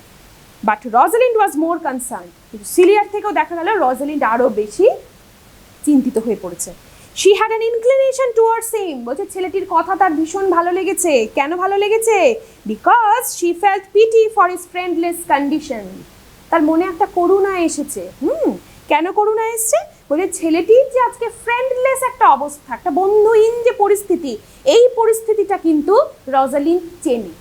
But Rosalind was more concern. কিন্তু সিলিয়ার থেকেও দেখা গেল রজালিন্ড আরও বেশি চিন্তিত হয়ে পড়েছে। She had an inclination towards হিম। বলছে ছেলেটির কথা তার ভীষণ ভালো লেগেছে। কেন ভালো লেগেছে? Because she felt PT for his friendless condition. তার মনে একটা করুণা এসেছে। কেন করুণা এসছে? বলে ছেলেটির যে আজকে ফ্রেন্ডলেস একটা অবস্থা, একটা বন্ধুহীন যে পরিস্থিতি, এই পরিস্থিতিটা কিন্তু রজালিন্ড চেনে।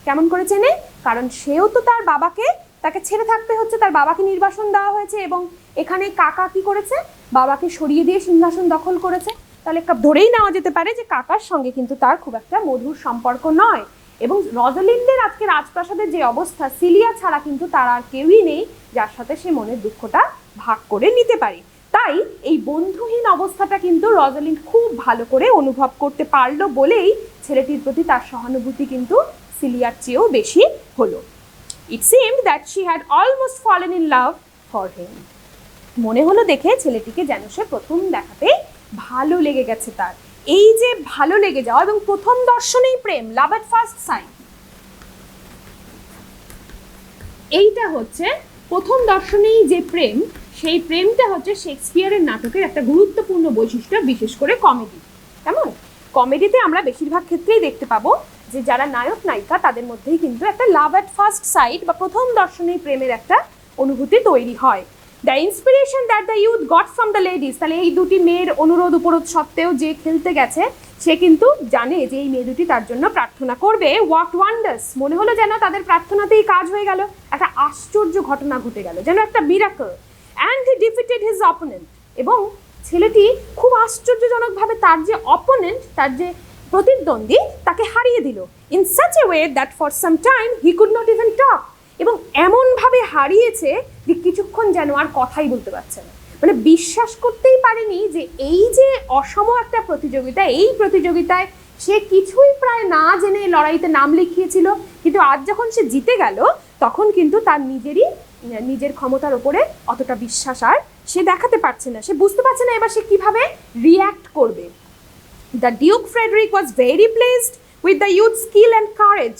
কেমন করে চেনে? কারণ সেও তো তার বাবাকে, তাকে ছেড়ে থাকতে হচ্ছে, তার বাবাকে নির্বাসন দেওয়া হয়েছে এবং এখানে কাকা কি করেছে? বাবাকে সরিয়ে দিয়ে সিংহাসন দখল করেছে। তাহলে ধরেই নেওয়া যেতে পারে যে কাকার সঙ্গে কিন্তু তার খুব একটা মধুর সম্পর্ক নয়। এবং রজালিন্ডের আজকে রাজপ্রাসাদের যে অবস্থা, সিলিয়া ছাড়া কিন্তু তার আর কেউই নেই যার সাথে সে মনের দুঃখটা ভাগ করে নিতে পারে। তাই এই বন্ধুহীন অবস্থাটা কিন্তু রজালিন্ড খুব ভালো করে অনুভব করতে পারলো বলেই ছেলেটির প্রতি তার সহানুভূতি কিন্তু সিলিয়ার চেয়েও বেশি হলো। It seemed that she had almost fallen in love for him. মনে হলো দেখে ছেলেটিকে যেন সে প্রথম দেখাতে ভালো লেগে গেছে তার। এই যে ভালো লেগে যাওয়া এবং প্রথম দর্শনেই প্রেম, লাভ এট ফার্স্ট সাইট, এইটা হচ্ছে প্রথম দর্শনেই যে প্রেম, সেই প্রেমটা হচ্ছে শেক্সপিয়ারের নাটকের একটা গুরুত্বপূর্ণ বৈশিষ্ট্য, বিশেষ করে কমেডি। কেমন? কমেডিতে আমরা বেশিরভাগ ক্ষেত্রেই দেখতে পাবো যে যারা নায়ক নায়িকা তাদের মধ্যেই কিন্তু একটা লাভ এট ফার্স্ট সাইট বা প্রথম দর্শনেই প্রেমের একটা অনুভূতি তৈরি হয়। The inspiration that the youth goat from the ladies. তাহলে এই দুটি মেয়ের অনুরোধ উপরোধ সত্ত্বেও যে খেলতে গেছে সে কিন্তু জানে যে এই মেয়ে দুটি তার জন্য প্রার্থনা করবে। Worked wonders. মনে হলো যেন তাদের প্রার্থনাতেই কাজ হয়ে গেল, একটা আশ্চর্য ঘটনা ঘটে গেল, যেন একটা miracle. And he defeated his opponent. এবং ছেলেটি খুব আশ্চর্যজনকভাবে তার যে অপোনেন্ট, তার যে প্রতিদ্বন্দ্বী, তাকে হারিয়ে দিল। In such a way that for some time he could not even টক। এবং এমনভাবে হারিয়েছে যে কিছুক্ষণ যেন আর কথাই বলতে পারছে না। মানে বিশ্বাস করতেই পারেনি যে এই যে অসম একটা প্রতিযোগিতা, এই প্রতিযোগিতায় সে কিছুই প্রায় না জেনে লড়াইতে নাম লিখিয়েছিল, কিন্তু আজ যখন সে জিতে গেল তখন কিন্তু তার নিজের ক্ষমতার ওপরে অতটা বিশ্বাস আর সে দেখাতে পারছে না। সে বুঝতে পারছে না এবার সে কিভাবে রিয়্যাক্ট করবে। The duke Frederick was very pleased with the youth skill and courage.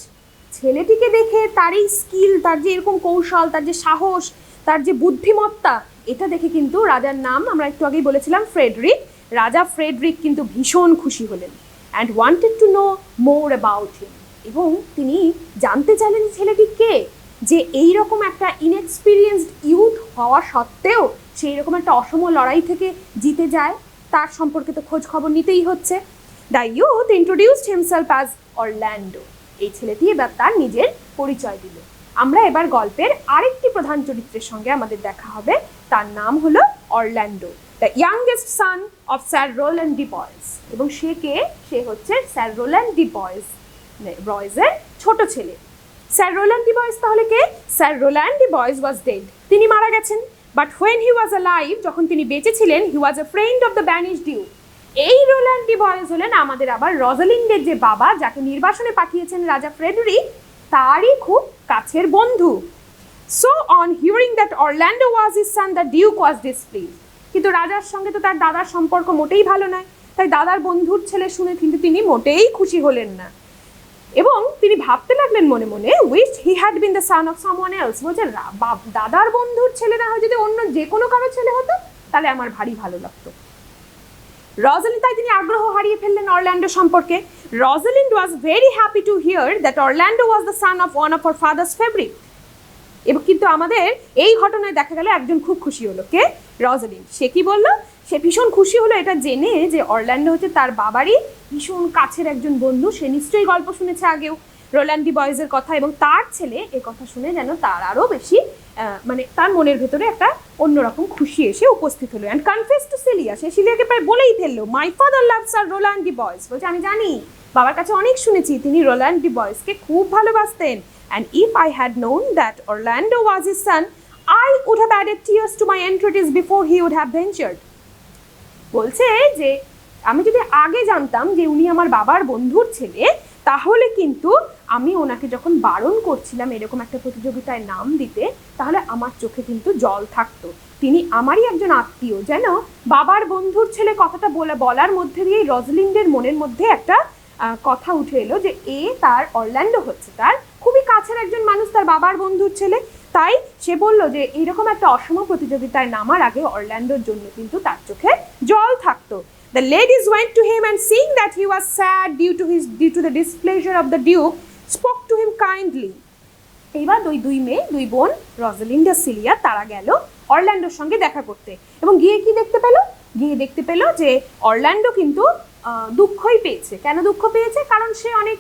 ছেলেটিকে দেখে তার এই স্কিল, তার যে এরকম কৌশল, তার যে সাহস, তার যে বুদ্ধিমত্তা, এটা দেখে কিন্তু রাজার নাম আমরা একটু আগেই বলেছিলাম ফ্রেডরিক, রাজা ফ্রেডরিক কিন্তু ভীষণ খুশি হলেন। And wanted to know more about him. এবং তিনি জানতে চাইলেন ছেলেটি কে, যে এইরকম একটা ইনএক্সপিরিয়েন্সড ইউথ হওয়া সত্ত্বেও সেই রকম একটা অসম লড়াই থেকে জিতে যায়, তার সম্পর্কে তো খোঁজ খবর নিতেই হচ্ছে। The youth introduced himself as Orlando. এই ছেলেটি এবার তার নিজের পরিচয় দিল। আমরা এবার গল্পের আরেকটি প্রধান চরিত্রের সঙ্গে আমাদের দেখা হবে, তার নাম হলো Orlando, the youngest son of Sir Roland de Boys. এবং সে কে? সে হচ্ছে স্যার রোল্যান্ড ডি বয়েসের ছোট ছেলে। স্যার রোল্যান্ড ডি বয়েস তাহলে কে? স্যার রোল্যান্ড ডি বয়েস ওয়াজ ডেড। তিনি মারা গেছেন। But when he was alive, যখন তিনি বেঁচে ছিলেন, he was a friend of the banish duke. এই রোল্যান্ড ডি বয়েস হলেন আমাদের আবার রজালিন্ডের যে বাবা, যাকে নির্বাসনে পাঠিয়েছেন রাজা ফ্রেডরিক, তারই খুব কাছের বন্ধু। So on hearing that Orlando was his son, the duke was displeased. কিন্তু রাজার সঙ্গে তো তার দাদার সম্পর্ক মোটেই ভালো নয়, তাই দাদার বন্ধুর ছেলে শুনে কিন্তু তিনি মোটেই খুশি হলেন না। এবং তিনি ভাবতে লাগলেন মনে মনে, which he had been the son of someone else. বলছে দাদার বন্ধুর ছেলে না হয় যদি অন্য যে কোনো কারো ছেলে হতো তাহলে আমার ভারী ভালো লাগতো। রজালিন্ড, তাই তিনি আগ্রহ হারিয়ে ফেললেন অরল্যান্ডো সম্পর্কে। Rosalind was very happy to hear that Orlando was the son of one of her father's favourite. এবং কিন্তু আমাদের এই ঘটনায় দেখা গেল একজন খুব খুশি হলো, কে? রজালিন্ড। সে কি বললো? সে ভীষণ খুশি হলো এটা জেনে যে অরল্যান্ডো হচ্ছে তার বাবারই ভীষণ কাছের একজন বন্ধু। সে নিশ্চয়ই গল্প শুনেছে আগেও রোল্যান্ড ডি বয়েসের কথা, এবং তার ছেলে এ কথা শুনে যেন তার আরও বেশি মানে তার মনের ভেতরে একটা অন্যরকম খুশি এসে উপস্থিত হলো। অ্যান্ড কনফেস টু সিলিয়া, সে সিলিয়াকে প্রায় বলেই ফেললো, my father loves Sir Roland de Boys. বলছে আমি জানি, বাবার কাছে অনেক শুনেছি তিনি রোল্যান্ড ডি বয়েসকে খুব ভালোবাসতেন। And if I had known that Orlando was his son, I would have added tears to my entreaties before he would have ventured. বলছে যে আমি যদি আগে জানতাম যে উনি আমার বাবার বন্ধুর ছেলে, তাহলে কিন্তু আমি ওনাকে যখন বারণ করছিলাম এরকম একটা প্রতিযোগিতায় নাম দিতে, তাহলে আমার চোখে কিন্তু জল থাকতো। তিনি আমারই একজন আত্মীয়। যেন বাবার বন্ধুর ছেলে কথাটা বলার মধ্যে দিয়েই রজলিন্ডের মনের মধ্যে একটা কথা উঠে এলো যে তার অরল্যান্ডো হচ্ছে তার খুবই কাছের একজন মানুষ, তার বাবার বন্ধুর ছেলে। তাই সে বলল যে এইরকম একটা অসম প্রতিযোগিতায় নামার আগে অরল্যান্ডোর জন্য কিন্তু তার চোখে জল থাকতো। The ladies went to him and seeing that he was sad due to the displeasure of the Duke, spoke to him kindly. এইবার দুই বোন রজলিন্ড আর সিলিয়া তারা গেল অরল্যান্ডোর সঙ্গে দেখা করতে, এবং গিয়ে দেখতে পেল যে অরল্যান্ডো কিন্তু দুঃখই পেয়েছে। কেন দুঃখ পেয়েছে? কারণ সে অনেক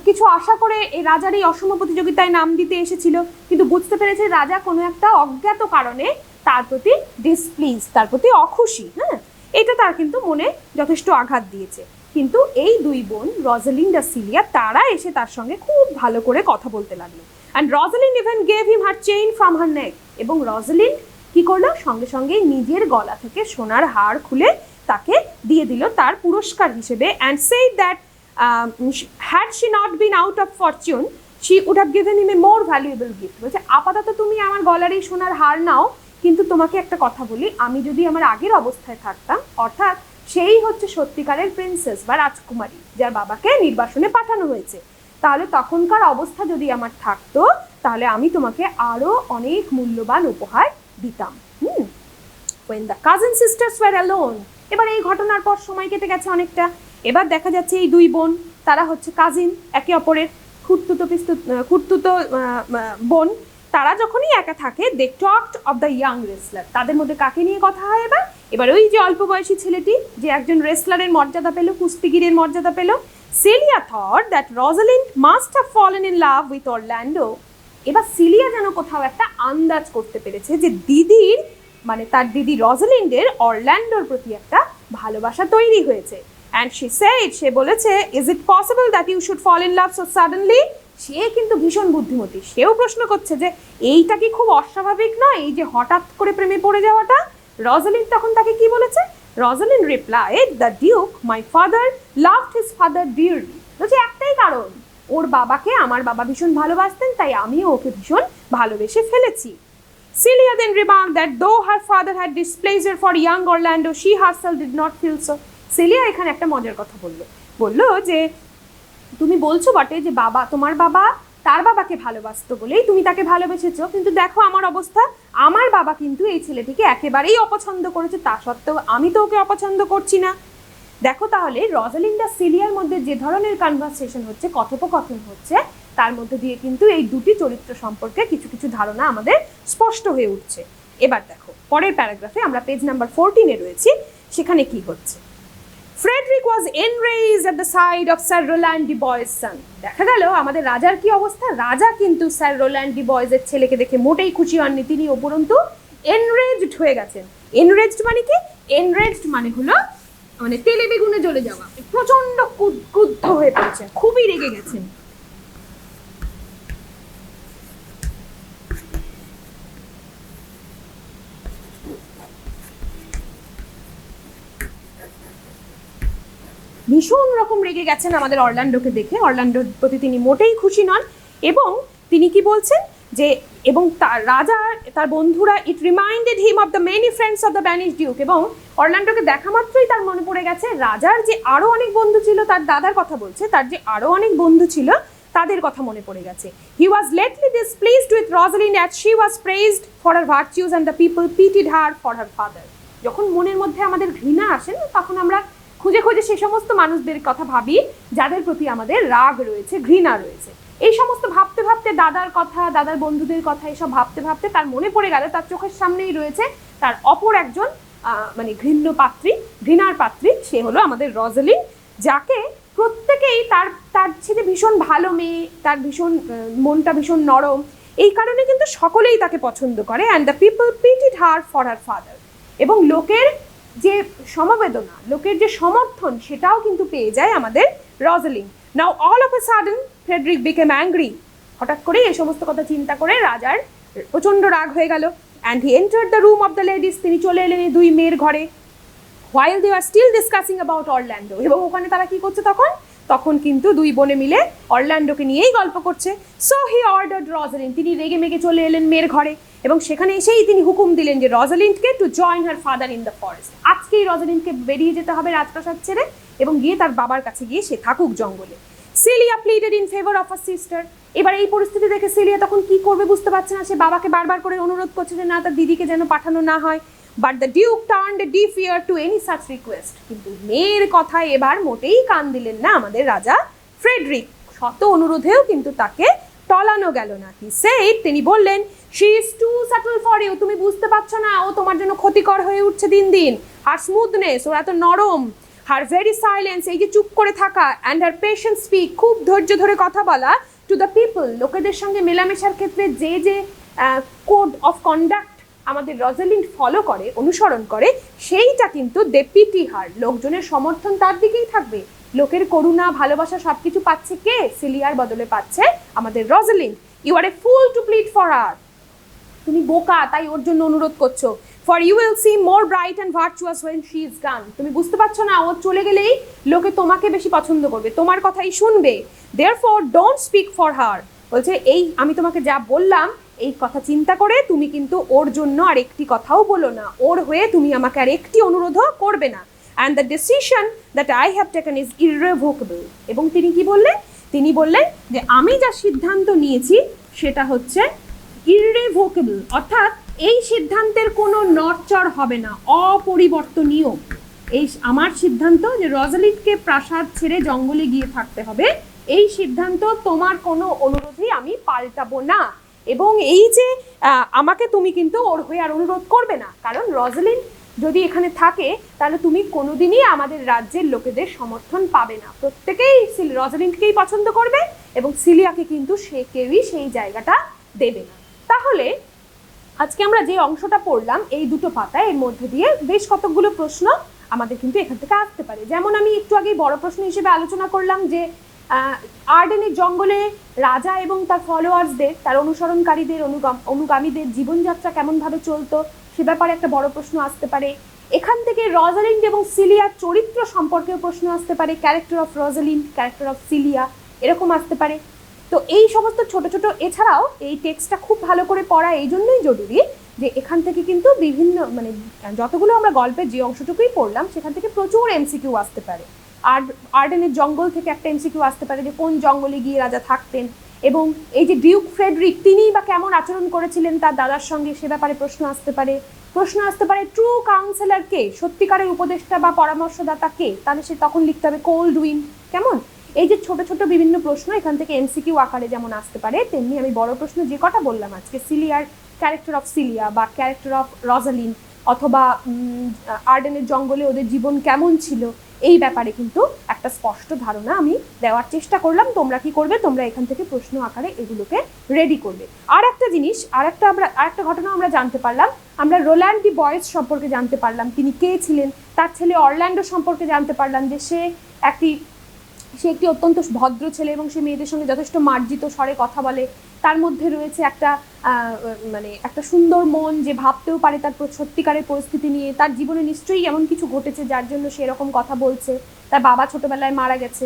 কিছু আশা করে এই রাজার এই অসম প্রতিযোগিতায় নাম দিতে এসেছিল, কিন্তু বুঝতে পেরেছে রাজা কোনো একটা অজ্ঞাত কারণে তার প্রতি ডিসপ্লিজ, তার প্রতি অখুশি। হ্যাঁ, এটা তার কিন্তু মনে যথেষ্ট আঘাত দিয়েছে। কিন্তু এই দুই বোন রজলিন্ড আর সিলিয়া তারা এসে তার সঙ্গে খুব ভালো করে কথা বলতে লাগলো। And Rosalind even gave him her chain from her neck, এবং রজলিন্ড কি করলো, সঙ্গে সঙ্গে নিজের গলা থেকে সোনার হার খুলে তাকে দিয়ে দিল তার পুরস্কার হিসেবে। And said that had she not been out of fortune she would have given him a more valuable gift. বলছে আপাতত তুমি আমার গলার এই সোনার হার নাও, কিন্তু তোমাকে একটা কথা বলি, আমি যদি আমার আগের অবস্থায় থাকতাম, অর্থাৎ সেই হচ্ছে সত্যিকারের প্রিন্সেস বা রাজকুমারী যার বাবাকে নির্বাসনে পাঠানো হয়েছে, তাহলে তখনকার অবস্থা যদি আমার থাকতো তাহলে আমি তোমাকে আরো অনেক মূল্যবান উপহার দিতাম। When the cousin sisters were alone, এবার এই ঘটনার পর সময় কেটে গেছে অনেকটা। এবার দেখা যাচ্ছে এই দুই বোন তারা হচ্ছে কাজিন, একে অপরের খুঁড়তুতো বোন। তারা যখনই একা থাকে they talked of the young wrestler. তাদের মধ্যে কাকে নিয়ে কথা হয় এবার ওই যে অল্প বয়সী ছেলেটি যে একজন রেসলারের মর্যাদা পেল, কুস্তিগিরের মর্যাদা পেল। Celia thought that Rosalind must have fallen in love with Orlando. এবার সিলিয়া যেন কোথাও একটা আন্দাজ করতে পেরেছে যে দিদির মানে তার দিদি রজলিন্ডের অরল্যান্ডোর প্রতি একটা ভালোবাসা তৈরি হয়েছে। অ্যান্ড শি সেড, সে বলেছে, is it possible that you should fall in love so suddenly? সে কিন্তু ভীষণ বুদ্ধিমতী, সেও প্রশ্ন করছে যে এইটা কি খুব অস্বাভাবিক নয়, এই যে হঠাৎ করে প্রেমে পড়ে যাওয়াটা? রজলিন্ড তখন তাকে কি বলেছে? Rosalind replied, the duke my father loved his father dearly. বলছে একটাই কারণ, ওর বাবাকে আমার বাবা ভীষণ ভালোবাসতেন, তাই আমিও ওকে ভীষণ ভালোবেসে ফেলেছি। Celia then remarked that though her father had displeasure for young Orlando, she herself did not feel so. Celia এখানে একটা মজার কথা বললো যে তুমি বলছো বটে যে বাবা, তোমার বাবা তার বাবাকে ভালোবাসতো বলেই তুমি তাকে ভালোবেসেছো, কিন্তু দেখো আমার অবস্থা, আমার বাবা কিন্তু এই ছেলেটিকে একেবারেই অপছন্দ করেছে, তা সত্ত্বেও আমি তো ওকে অপছন্দ করছি না। দেখো তাহলে রজলিন্ড আর সিলিয়ার মধ্যে যে ধরনের কনভারসেশন হচ্ছে, কথোপকথন হচ্ছে, তার মধ্যে দিয়ে কিন্তু এই দুটি চরিত্র সম্পর্কে কিছু কিছু ধারণা আমাদের স্পষ্ট হয়ে উঠছে। এবার দেখো পরের প্যারাগ্রাফে, আমরা পেজ নাম্বার 14-এ রয়েছি, সেখানে কি হচ্ছে। Frederick was enraged at the side of Sir Roland de Boys son. দেখা গেল আমাদের রাজার কি অবস্থা, রাজা কিন্তু স্যার রোল্যান্ড ডি বয়েজের ছেলেকে দেখে মোটেই খুশি হননি, তিনি উপরন্তু এনরেজড হয়ে গেছেন। এনরেজড মানে কি? এনরেজড মানে হলো মানে তেলে বেগুনে জ্বলে যাওয়া, প্রচন্ড ক্রুদ্ধ হয়ে পড়েছেন, খুবই রেগে গেছেন। ভীষণ রকম রেগে গেছেন আমাদের অরল্যান্ডোকে দেখে, অরল্যান্ডোর প্রতি তিনি মোটেই খুশি নন, এবং তিনি কি বলছেন যে এবং তার রাজা তার বন্ধুরা, it reminded him of the many friends of the banish duke, এবং অরল্যান্ডোকে দেখা মাত্রই তার মনে পড়ে গেছে রাজার যে আরও অনেক বন্ধু ছিল, তার দাদার কথা বলছে, তার যে আরও অনেক বন্ধু ছিল তাদের কথা মনে পড়ে গেছে। হি ওয়াজ lately displeased with Rosalind as she was praised for her virtues and the people pitied her for her father. যখন মনের মধ্যে আমাদের ঘৃণা আসে না, তখন আমরা খুঁজে খুঁজে সেই সমস্ত মানুষদের কথা ভাবি যাদের প্রতি আমাদের রাগ রয়েছে, ঘৃণা রয়েছে। এই সমস্ত ভাবতে ভাবতে দাদার কথা, দাদার বন্ধুদের কথা, এসব ভাবতে ভাবতে তার মনে পড়ে গেল তার চোখের সামনেই রয়েছে তার অপর একজন মানে ঘৃণার পাত্রী, সে হলো আমাদের রজলিন্ড, যাকে প্রত্যেকেই তার ছেলে ভীষণ ভালো মেয়ে, তার ভীষণ মনটা ভীষণ নরম, এই কারণে কিন্তু সকলেই তাকে পছন্দ করে। And the people pitied her for her father, এবং লোকের যে সমবেদনা, লোকের যে সমর্থন, সেটাও কিন্তু পেয়ে যায় আমাদের Rosalind. Now all of a sudden Frederick became angry. হঠাৎ করে এই সমস্ত কথা চিন্তা করে রাজার প্রচণ্ড রাগ হয়ে গেল। And he entered the room of the ladies, তিনি চলে এলেন এই দুই মেয়ের ঘরে। While they are still discussing about Orlando, এবং ওখানে তারা কি করছে তখন, তখন কিন্তু দুই বোনে মিলে অরল্যান্ডোকে নিয়েই গল্প করছে। সো হি অর্ডার্ড রজালিন, তিনি রেগে মেগে চলে এলেন মেয়ের ঘরে এবং সেখানে এসেই তিনি হুকুম দিলেন যে রজালিন্ডকে to join her father in the forest. আজকেই রজালিন্ডকে বেরিয়ে যেতে হবে রাজপ্রাসাদ ছেড়ে এবং গিয়ে তার বাবার কাছে গিয়ে সে থাকুক জঙ্গলে। Celia pleaded in favour of her sister. এবার এই পরিস্থিতি দেখে সিলিয়া তখন কি করবে বুঝতে পারছে না, সে বাবাকে বারবার করে অনুরোধ করছে যে না, তার দিদিকে যেন পাঠানো না হয়। But the duke turned a deaf ear to any such request. কিন্তু মেয়ের কথায় এবার মোটেই কান দিলেন না আমাদের রাজা ফ্রেডরিক। শত অনুরোধেও কিন্তু তাকে টলানো গেল না। হি সেড, তিনি বললেন, she is too subtle for you. তুমি বুঝতে পারছো না, ও তোমার জন্য ক্ষতিকর হয়ে উঠছে দিন দিন। আর স্মুথনেস, ওর এত নরম। হার ভেরি সাইলেন্স, এই যে চুপ করে থাকা, অ্যান্ড হার পেশেন্ট স্পিক, খুব ধৈর্য ধরে কথা বলা, টু দ্য পিপল, লোকেদের সঙ্গে মেলামেশার ক্ষেত্রে যে যে কোড অফ কন্ডাক্ট আমাদের রজালিন্ড ফলো করে, অনুসরণ করে, সেইটা কিন্তু দে পিটি হার। লোকজনের সমর্থন তার দিকেই থাকবে। লোকের করুণা, ভালোবাসা সবকিছু পাচ্ছে কে? সিলিয়ার বদলে পাচ্ছে আমাদের Rosalind. You are a fool to plead for her. তুমি বোকা, তাই ওর জন্য অনুরোধ করছো। For you will see more bright and virtuous when she is gone. তুমি বুঝতে পারছো না, ও চলে গেলেই লোকে তোমাকে বেশি পছন্দ করবে, তোমার কথাই শুনবে। Therefore don't speak for her. বলছে এই আমি তোমাকে যা বললাম এই কথা চিন্তা করে তুমি কিন্তু ওর জন্য আর একটি কথাও বলো না, ওর হয়ে তুমি আমাকে আর একটি অনুরোধও করবে না। And the decision that I have taken is irrevocable. এবং তিনি কি বললেন? তিনি বললেন যে আমি যা সিদ্ধান্ত নিয়েছি সেটা হচ্ছে ইররিভোকেবল, অর্থাৎ এই সিদ্ধান্তের কোনো নড়চড় হবে না, অপরিবর্তনীয়। এই আমার সিদ্ধান্ত যে রজালিন্ডকে প্রাসাদ ছেড়ে জঙ্গলে গিয়ে থাকতে হবে, এই সিদ্ধান্ত তোমার কোনো অনুরোধেই আমি পাল্টাবো না। এবং এই যে আমাকে তুমি কিন্তু ওর হয়ে আর অনুরোধ করবে না, কারণ রজালিন্ড যদি এখানে থাকে তাহলে তুমি কোনোদিনই আমাদের রাজ্যের লোকেদের সমর্থন পাবে না। প্রত্যেকেই রজালিন্ডকেই পছন্দ করবে এবং সিলিয়াকে কিন্তু সে কেউই সেই জায়গাটা দেবে না। তাহলে আজকে আমরা যে অংশটা পড়লাম এই দুটো পাতায়, এর মধ্যে দিয়ে বেশ কতগুলো প্রশ্ন আমাদের কিন্তু এখান থেকে আসতে পারে। যেমন আমি একটু আগে বড় প্রশ্ন হিসেবে আলোচনা করলাম যে আর্ডেনের জঙ্গলে রাজা এবং তার ফলোয়ার্সদের, তার অনুসরণকারীদের, অনুগামীদের জীবনযাত্রা কেমনভাবে চলতো সে ব্যাপারে একটা বড় প্রশ্ন আসতে পারে। এখান থেকে রজালিন্ড এবং সিলিয়ার চরিত্র সম্পর্কেও প্রশ্ন আসতে পারে, character of Rosalind, character of Celia, এরকম আসতে পারে। তো এই সমস্ত ছোট ছোট, এছাড়াও এই টেক্সটটা খুব ভালো করে পড়া এই জন্যই জরুরি যে এখান থেকে কিন্তু বিভিন্ন মানে যতগুলো আমরা গল্পের যে অংশটুকুই পড়লাম সেখান থেকে প্রচুর এমসিকিউ আসতে পারে। আর আর্ডেনের জঙ্গল থেকে একটা এমসিকিউ আসতে পারে যে কোন জঙ্গলে গিয়ে রাজা থাকতেন, এবং এই যে ডিউক ফ্রেডরিক তিনিই বা কেমন আচরণ করেছিলেন তার দাদার সঙ্গে, সে ব্যাপারে প্রশ্ন আসতে পারে। প্রশ্ন আসতে পারে ট্রু কাউন্সেলর কে, সত্যিকারের উপদেষ্টা বা পরামর্শদাতা কে, তাহলে সে তখন লিখতে হবে কোল্ডউইন। কেমন এই যে ছোট ছোট বিভিন্ন প্রশ্ন এখান থেকে এমসিকিউ আকারে যেমন আসতে পারে, তেমনি আমি বড় প্রশ্ন যে কটা বললাম আজকে, সিলিয়ার, ক্যারেক্টার অফ সিলিয়া বা ক্যারেক্টার অফ রজালিন্ড, অথবা আর্ডেনের জঙ্গলে ওদের জীবন কেমন ছিল, এই ব্যাপারে কিন্তু একটা স্পষ্ট ধারণা আমি দেওয়ার চেষ্টা করলাম। তোমরা কি করবে? তোমরা এখান থেকে প্রশ্ন আকারে এগুলোকে রেডি করবে। আর একটা জিনিস, আর একটা ঘটনা আমরা জানতে পারলাম, আমরা রোল্যান্ড ডি বয়েস সম্পর্কে জানতে পারলাম, তিনি কে ছিলেন। তার ছেলে অরল্যান্ডো সম্পর্কে জানতে পারলাম যে সে একটি অত্যন্ত ভদ্র ছেলে এবং সে মেয়েদের সঙ্গে যথেষ্ট মার্জিত স্বরে কথা বলে। তার মধ্যে রয়েছে একটা সুন্দর মন, যে ভাবতেও পারে তার সত্যিকারের পরিস্থিতি নিয়ে। তার জীবনে নিশ্চয়ই এমন কিছু ঘটেছে যার জন্য সে এরকম কথা বলছে। তার বাবা ছোটবেলায় মারা গেছে।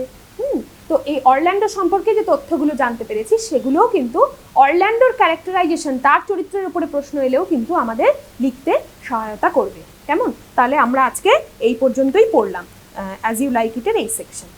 তো এই অরল্যান্ডো সম্পর্কে যে তথ্যগুলো জানতে পেরেছি সেগুলোও কিন্তু অরল্যান্ডোর ক্যারেক্টারাইজেশন, তার চরিত্রের উপরে প্রশ্ন এলেও কিন্তু আমাদের লিখতে সহায়তা করবে। কেমন? তাহলে আমরা আজকে এই পর্যন্তই পড়লাম অ্যাজ ইউ লাইক ইটের এই সেকশন।